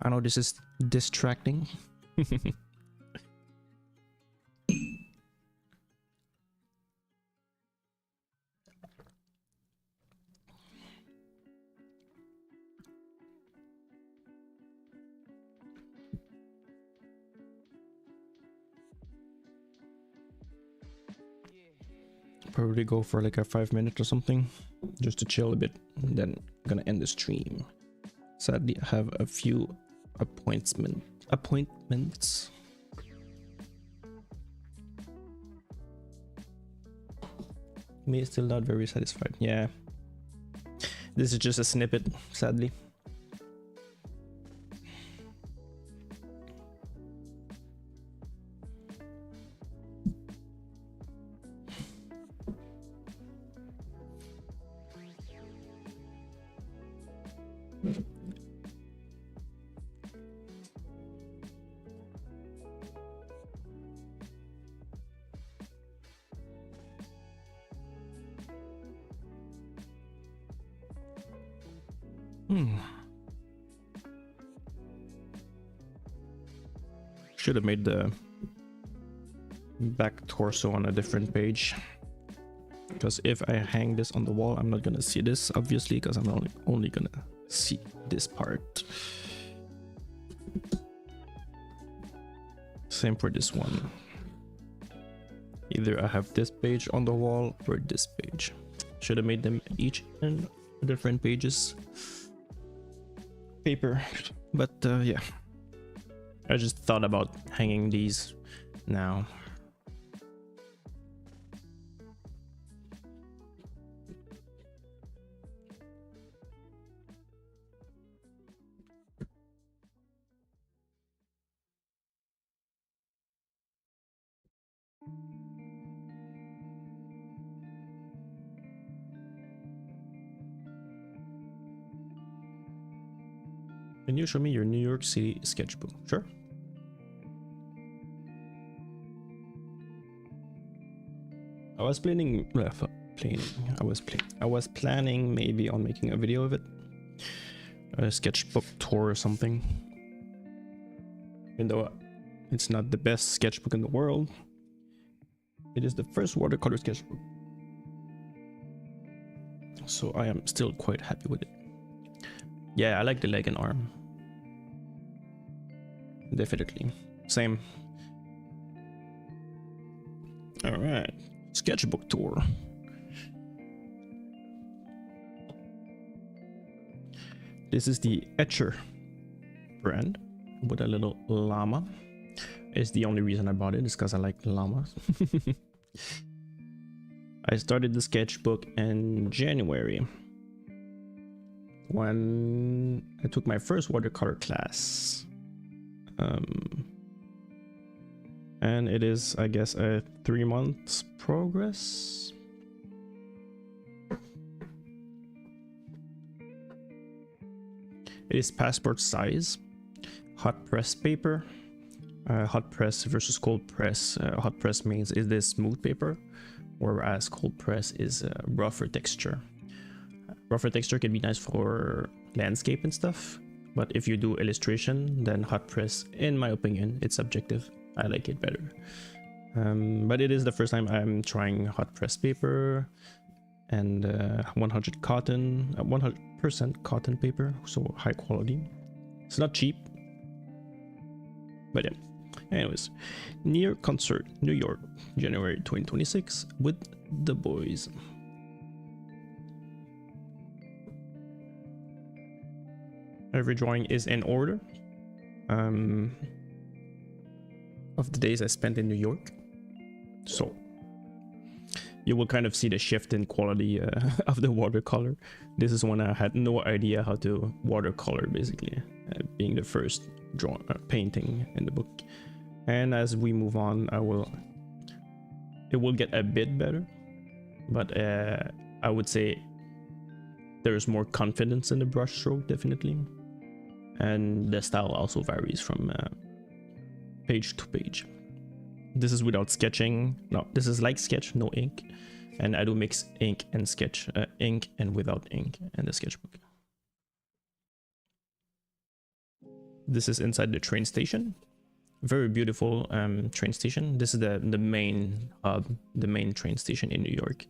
I know this is distracting. Probably go for like a 5 minute or something, just to chill a bit, and then I'm gonna end the stream. Sadly, I have a few appointments. Me is still not very satisfied. Yeah, this is just a snippet, sadly. Should have made the back torso on a different page, because if I hang this on the wall, I'm not gonna see this, obviously, because I'm only gonna see this part. Same for this one. Either I have this page on the wall or this page. Should have made them each in different pages. Paper, but yeah, I just thought about hanging these now. Can you show me your New York City sketchbook? Sure. I was planning maybe on making a video of it, a sketchbook tour or something. Even though it's not the best sketchbook in the world, it is the first watercolor sketchbook, so I am still quite happy with it. Yeah, I like the leg and arm. Definitely. Same. Alright. Sketchbook tour. This is the Etcher brand with a little llama. It's the only reason I bought it, is because I like llamas. I started the sketchbook in January, when I took my first watercolor class. And it is, I guess, a 3 months progress. It is passport size, hot press paper. Hot press versus cold press. Hot press means is this smooth paper, whereas cold press is rougher texture. Rougher texture can be nice for landscape and stuff, but if you do illustration, then hot press, in my opinion, it's subjective. I like it better. But it is the first time I'm trying hot press paper and 100% cotton paper, so high quality. It's not cheap, but yeah. Anyways, Near Concert, New York, January 2026, with the boys. Every drawing is in order of the days I spent in New York, so you will kind of see the shift in quality of the watercolor. This is when I had no idea how to watercolor, basically, being the first painting in the book. And as we move on, it will get a bit better, but I would say there's more confidence in the brush stroke, definitely, and the style also varies from page to page. This is without sketching. No, this is like sketch, no ink, and I do mix ink and sketch, ink and without ink in the sketchbook. This is inside the train station. Very beautiful train station. This is the main hub, the main train station in New York.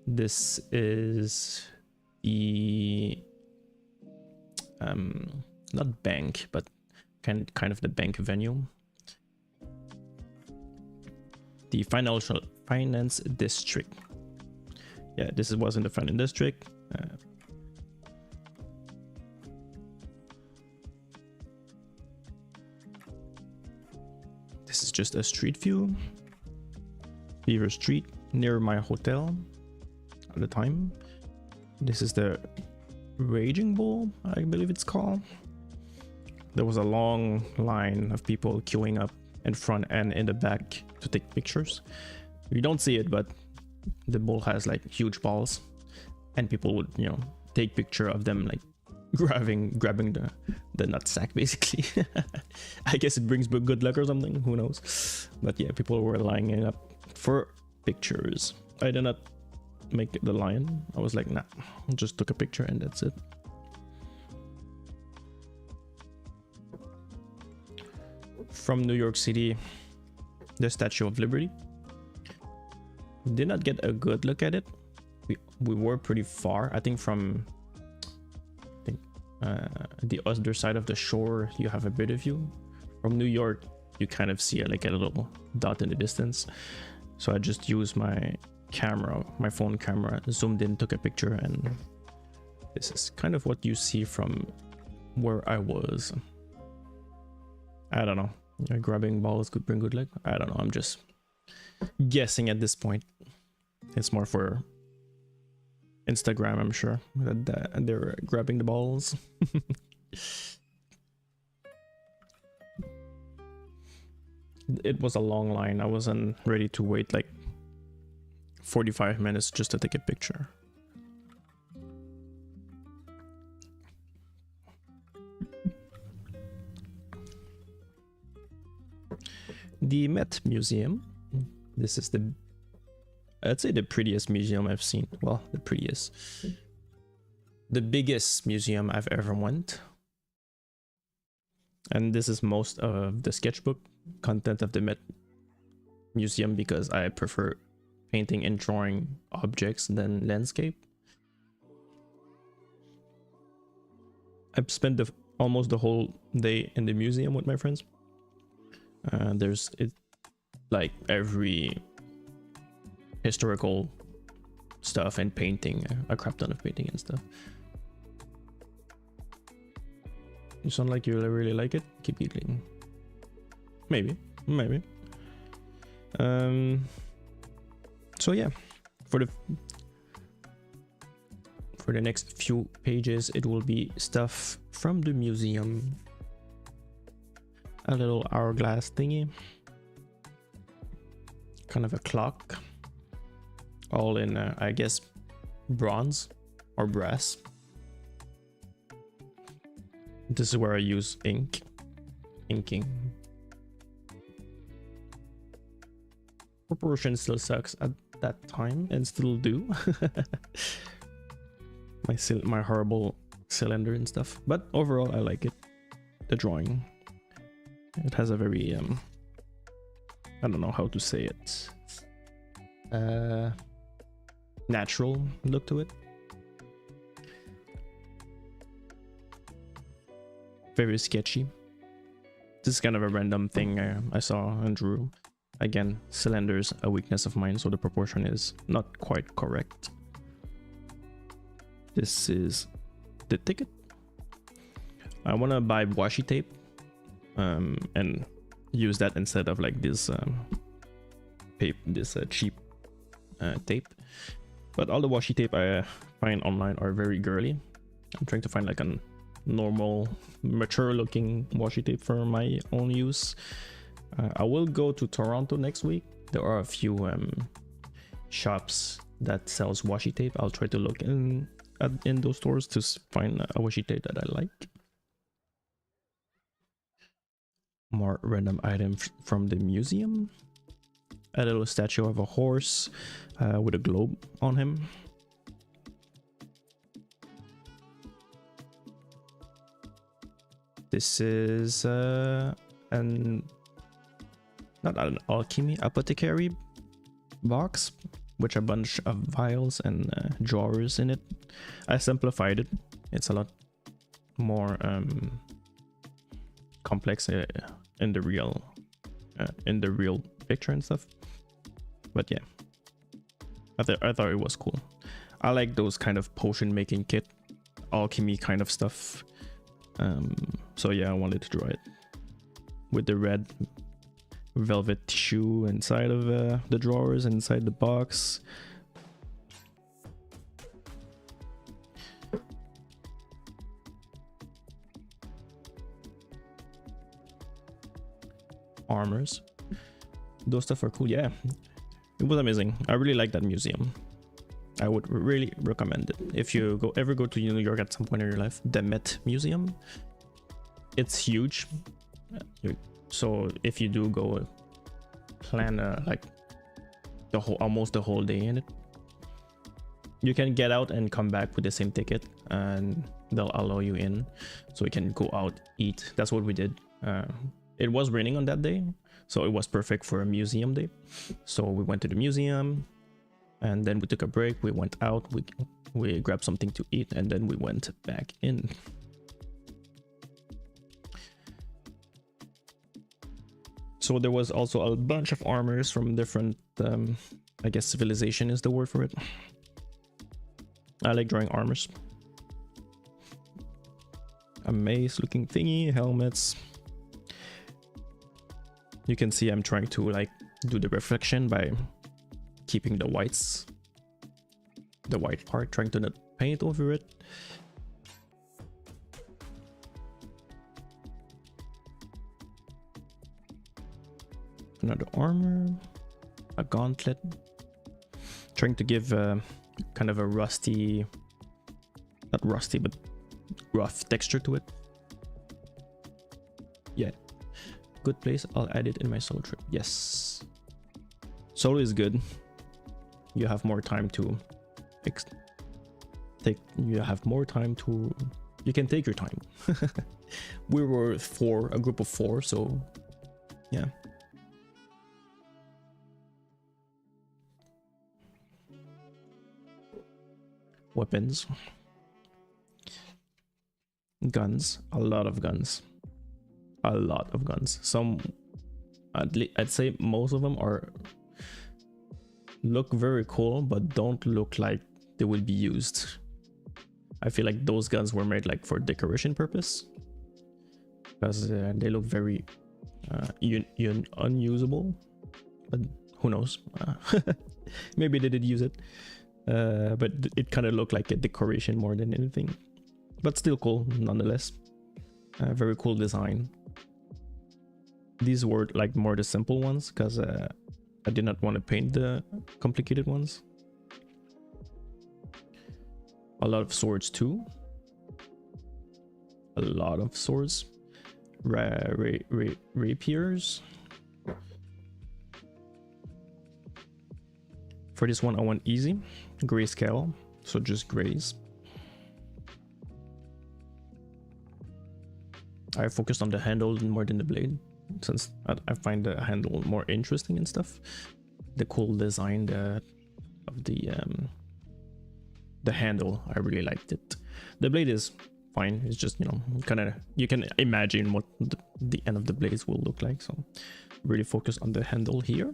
This is the not bank, but kind of the bank venue. The finance district. Yeah, this was in the finance district. This is just a street view. Beaver Street, near my hotel at the time. This is the Raging Bull, I believe it's called. There was a long line of people queuing up in front and in the back to take pictures. You don't see it, but the bull has like huge balls, and people would, you know, take picture of them like grabbing the nut sack, basically. I guess it brings good luck or something, who knows. But yeah, people were lining up for pictures. I did not make the line. I was like, nah, I just took a picture and that's it. From New York City, the Statue of Liberty. Did not get a good look at it. We were pretty far, I think, from the other side of the shore. You have a better view. From New York, you kind of see like a little dot in the distance. So I just used my camera, my phone camera, zoomed in, took a picture, and this is kind of what you see from where I was. I don't know. Grabbing balls could bring good luck. I don't know. I'm just guessing at this point. It's more for Instagram, I'm sure, that they're grabbing the balls. It was a long line. I wasn't ready to wait like 45 minutes just to take a picture. The Met Museum. This is I'd say the prettiest museum I've seen. Well, the prettiest. The biggest museum I've ever went. And this is most of the sketchbook content of the Met Museum because I prefer painting and drawing objects than landscape. I've spent almost the whole day in the museum with my friends. There's like every historical stuff and painting, a crap ton of painting and stuff. You sound like you really like it. Keep eating. Maybe. So yeah, for the next few pages, it will be stuff from the museum. A little hourglass thingy, kind of a clock, all in I guess bronze or brass. This is where I use inking. Proportion still sucks at that time and still do. my horrible cylinder and stuff, but overall I like it. The drawing, it has a very I don't know how to say it, natural look to it. Very sketchy. This is kind of a random thing I saw and drew. Again, cylinders, a weakness of mine, so the proportion is not quite correct. This is the ticket. I want to buy washi tape and use that instead of like this cheap tape. But all the washi tape I find online are very girly. I'm trying to find like a normal, mature looking washi tape for my own use. I will go to Toronto next week. There are a few shops that sells washi tape. I'll try to look in those stores to find a washi tape that I like. More random items from the museum. A little statue of a horse with a globe on him. This is not an alchemy, apothecary box with a bunch of vials and drawers in it. I simplified it. It's a lot more complex in the real picture and stuff. But yeah, I thought it was cool. I like those kind of potion making kit, alchemy kind of stuff. So yeah, I wanted to draw it with the red velvet tissue inside of the drawers, inside the box. Armors, those stuff are cool. Yeah, it was amazing. I really like that museum. I would really recommend it if you ever go to New York at some point in your life. The Met Museum, it's huge, so if you do go, plan like almost the whole day in it. You can get out and come back with the same ticket, and they'll allow you in, so you can go out, eat. That's what we did. It was raining on that day, so it was perfect for a museum day. So we went to the museum, and then we took a break. We went out, we grabbed something to eat, and then we went back in. So there was also a bunch of armors from different, I guess civilization is the word for it. I like drawing armors. A mace looking thingy, helmets. You can see I'm trying to like do the reflection by keeping the whites, the white part, trying to not paint over it. Another armor, a gauntlet, trying to give kind of a rusty, not rusty, but rough texture to it. Yeah, good place. I'll add it in my solo trip. Yes, solo is good. You have more time to you can take your time. We were a group of 4, so yeah. Weapons, guns, a lot of guns. Some, I'd say most of them look very cool, but don't look like they will be used. I feel like those guns were made like for decoration purpose, because they look very unusable, but who knows. Maybe they did use it. But it kind of looked like a decoration more than anything, but still cool nonetheless. Very cool design. These were like more the simple ones, because I did not want to paint the complicated ones. A lot of swords too. A lot of swords. Rapiers. For this one I went easy, grayscale, so just grays. I focused on the handle more than the blade, since I find the handle more interesting and stuff. The cool design of the handle, I really liked it. The blade is fine, it's just, you know, you can imagine what the end of the blades will look like, so really focus on the handle here.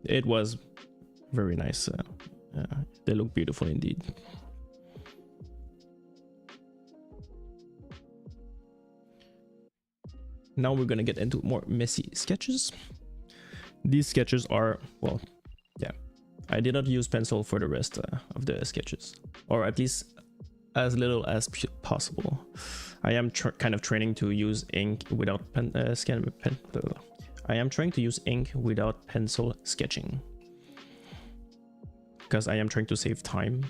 It was very nice. They look beautiful indeed. Now we're gonna get into more messy sketches. These sketches are, well, yeah, I did not use pencil for the rest of the sketches, or at least as little as possible. I am kind of training to use ink without I am trying to use ink without pencil sketching, because I am trying to save time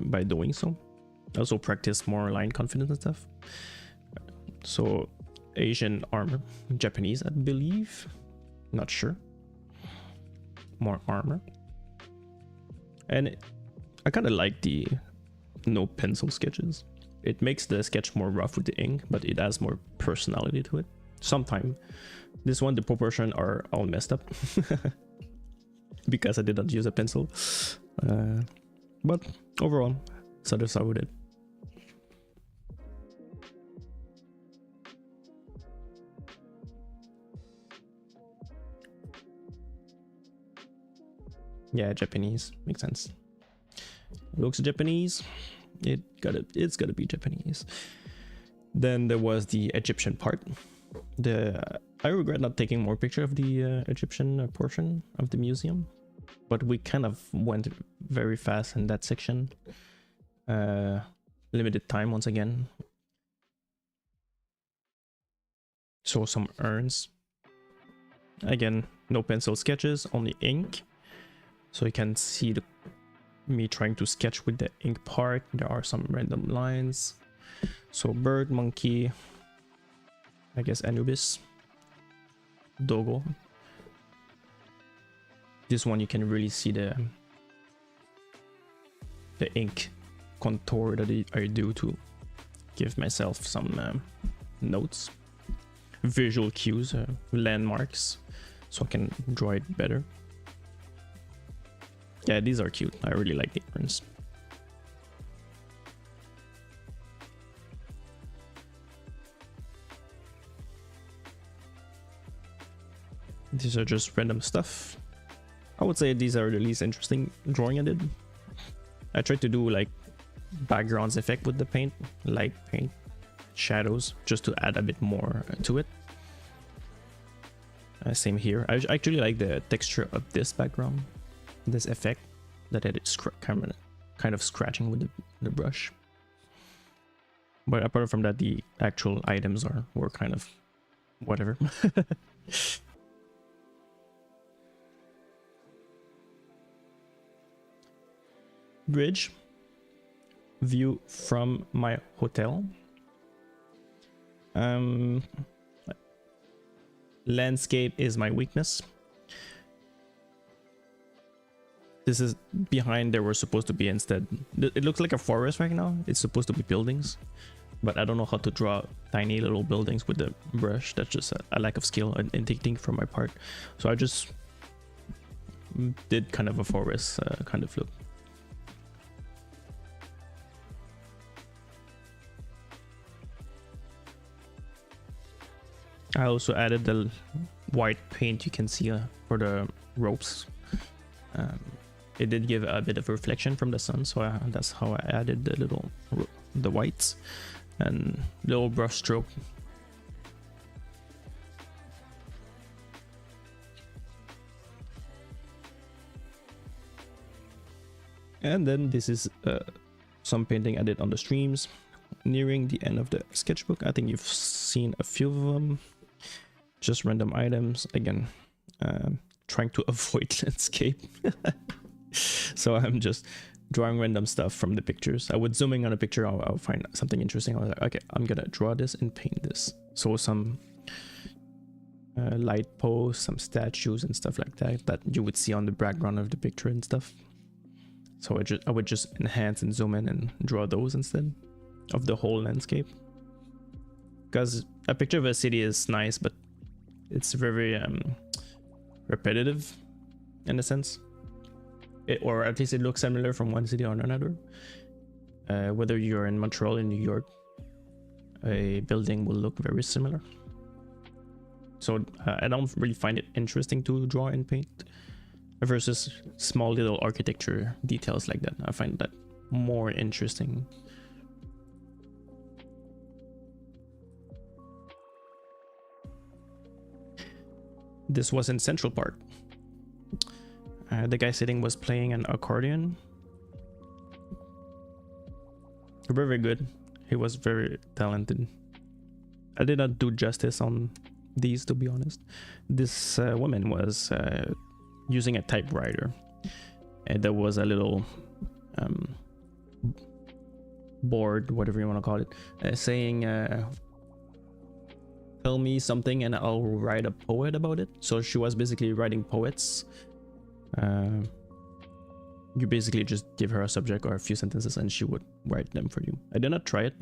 by doing so. Also practice more line confidence and stuff. So Asian armor, Japanese I believe, not sure. More armor. And I kind of like the no pencil sketches. It makes the sketch more rough with the ink, but it adds more personality to it. Sometimes this one, the proportions are all messed up because I did not use a pencil. But overall, satisfied with it. Yeah, Japanese makes sense. Looks Japanese. It's gotta be Japanese. Then there was the Egyptian part. I regret not taking more picture of the Egyptian portion of the museum, but we kind of went very fast in that section. Limited time once again. So some urns. Again, no pencil sketches, only ink. So you can see me trying to sketch with the ink part. There are some random lines. So bird, monkey, I guess Anubis, Dogo. This one you can really see the ink contour that I do to give myself some notes, visual cues, landmarks, so I can draw it better. Yeah, these are cute. I really like the urns. These are just random stuff. I would say these are the least interesting drawing I did. I tried to do like backgrounds effect with the paint, light paint, shadows, just to add a bit more to it. Same here. I actually like the texture of this background, this effect that it is kind of scratching with the brush. But apart from that, the actual items were kind of whatever. Bridge view from my hotel. Landscape is my weakness. This is behind. There were supposed to be instead. It looks like a forest right now. It's supposed to be buildings, but I don't know how to draw tiny little buildings with the brush. That's just a lack of skill and thinking from my part. So I just did kind of a forest kind of look. I also added the white paint you can see for the ropes. It did give a bit of reflection from the sun, so that's how I added the whites and little brush stroke. And then this is some painting I did on the streams nearing the end of the sketchbook. I think you've seen a few of them. Just random items again, trying to avoid landscape. So I'm just drawing random stuff from the pictures. I would zoom in on a picture, I'll find something interesting. I was like, okay, I'm gonna draw this and paint this. So some light posts, some statues and stuff like that you would see on the background of the picture and stuff. So I would just enhance and zoom in and draw those instead of the whole landscape. Because a picture of a city is nice, but it's very repetitive in a sense. Or at least it looks similar from one city or another. Whether you're in Montreal or New York, a building will look very similar. So I don't really find it interesting to draw and paint versus small little architecture details like that. I find that more interesting. This was in Central Park. The guy sitting was playing an accordion. Very, very good. He was very talented. I did not do justice on these, to be honest. This woman was using a typewriter, and there was a little board, whatever you want to call it, saying tell me something and I'll write a poet about it. So she was basically writing poets. You basically just give her a subject or a few sentences and she would write them for you. I did not try it.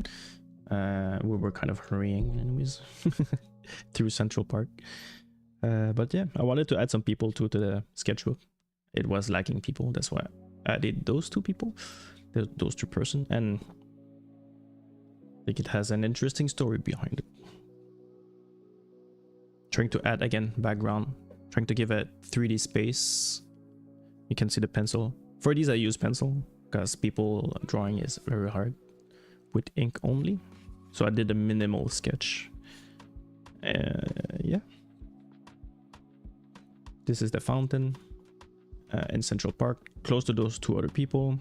We were kind of hurrying anyways through Central Park. But yeah, I wanted to add some people to the sketchbook. It was lacking people, that's why I added those two people, those two person, and I think it has an interesting story behind it. Trying to add again background, trying to give a 3D space. You can see the pencil. For these I use pencil because people drawing is very hard with ink only. So I did a minimal sketch. Yeah. This is the fountain in Central Park, close to those two other people.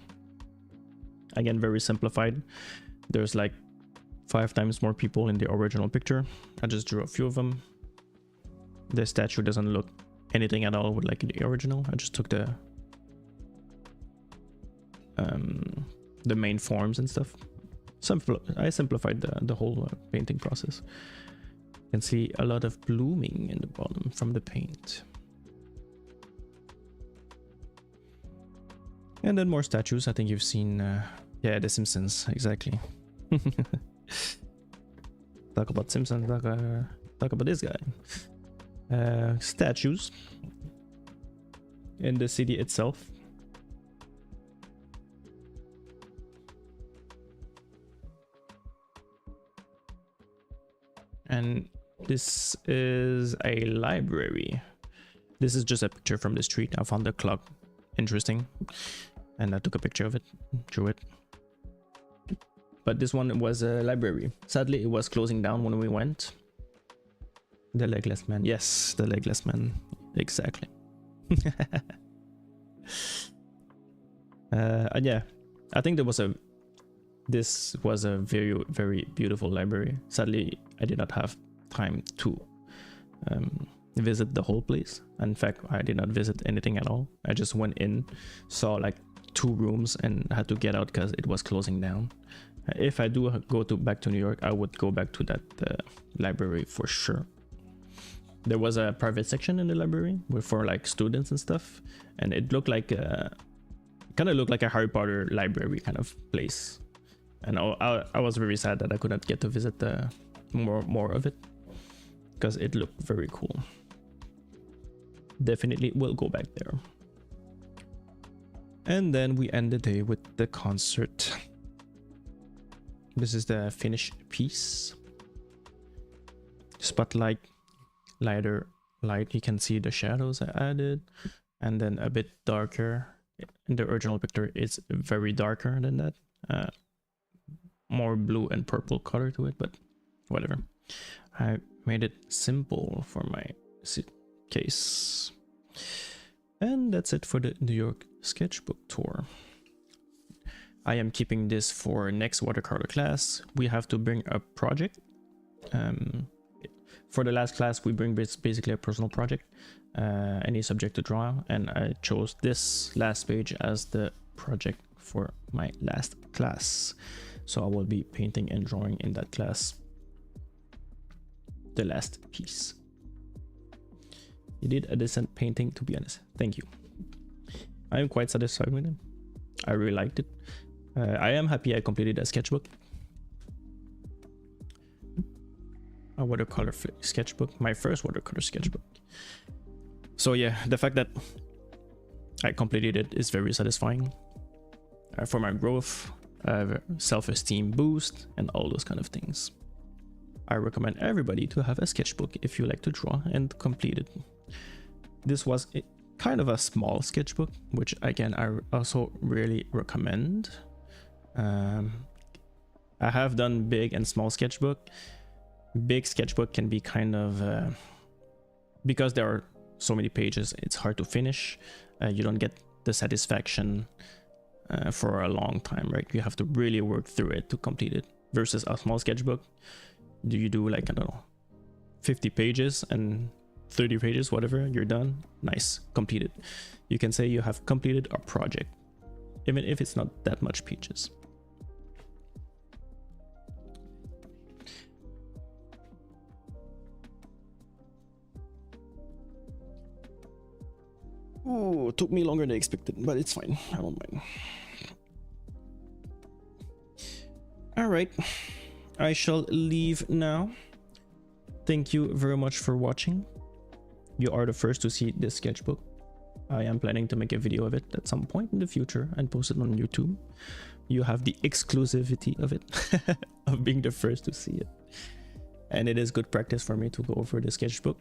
Again, very simplified. There's like 5 times more people in the original picture. I just drew a few of them. The statue doesn't look anything at all with like the original. I just took the main forms and stuff. I simplified the whole painting process. You can see a lot of blooming in the bottom from the paint. And then more statues. I think you've seen, yeah, The Simpsons, exactly. Talk about Simpsons, talk about this guy. Statues in the city itself. And this is a library. This is just a picture from the street. I found the clock interesting and I took a picture of it, drew it. But this one was a library. Sadly, it was closing down when we went. The Legless Man. Yes, the Legless Man. Exactly. And yeah, I think this was a very, very beautiful library. Sadly, I did not have time to visit the whole place. In fact, I did not visit anything at all. I just went in, saw like 2 rooms and had to get out because it was closing down. If I do go back to New York, I would go back to that library for sure. There was a private section in the library for like students and stuff, and it looked like kind of looked like a Harry Potter library kind of place. And I was very sad that I could not get to visit more of it because it looked very cool. Definitely will go back there. And then we end the day with the concert. This is the finished piece. Spotlight, lighter light. You can see the shadows I added, and then a bit darker. In the original picture, it's very darker than that. More blue and purple color to it, but whatever. I made it simple for my case. And that's it for the New York sketchbook tour. I am keeping this for next watercolor class. We have to bring a project. For the last class, we bring basically a personal project, any subject to draw, and I chose this last page as the project for my last class. So I will be painting and drawing in that class the last piece. You did a decent painting, to be honest. Thank you. I am quite satisfied with it. I really liked it. I am happy I completed a sketchbook. A watercolor sketchbook. My first watercolor sketchbook. So yeah, the fact that I completed it is very satisfying. For my growth, self-esteem boost, and all those kind of things. I recommend everybody to have a sketchbook if you like to draw and complete it. This was kind of a small sketchbook, which again I also really recommend. I have done big and small sketchbook. Big sketchbook can be kind of because there are so many pages, it's hard to finish. You don't get the satisfaction for a long time, right? You have to really work through it to complete it. Versus a small sketchbook, do you do like, I don't know, 50 pages and 30 pages, whatever, you're done, nice, completed. You can say you have completed a project, even if it's not that much pages. Oh, it took me longer than expected, but it's fine, I don't mind. All right, I shall leave now. Thank you very much for watching. You are the first to see this sketchbook. I am planning to make a video of it at some point in the future and post it on YouTube. You have the exclusivity of it, of being the first to see it. And it is good practice for me to go over the sketchbook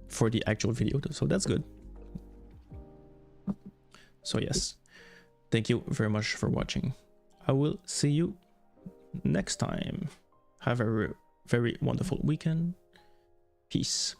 for the actual video, so that's good. So yes, thank you very much for watching. I will see you next time. Have a very wonderful weekend. Peace.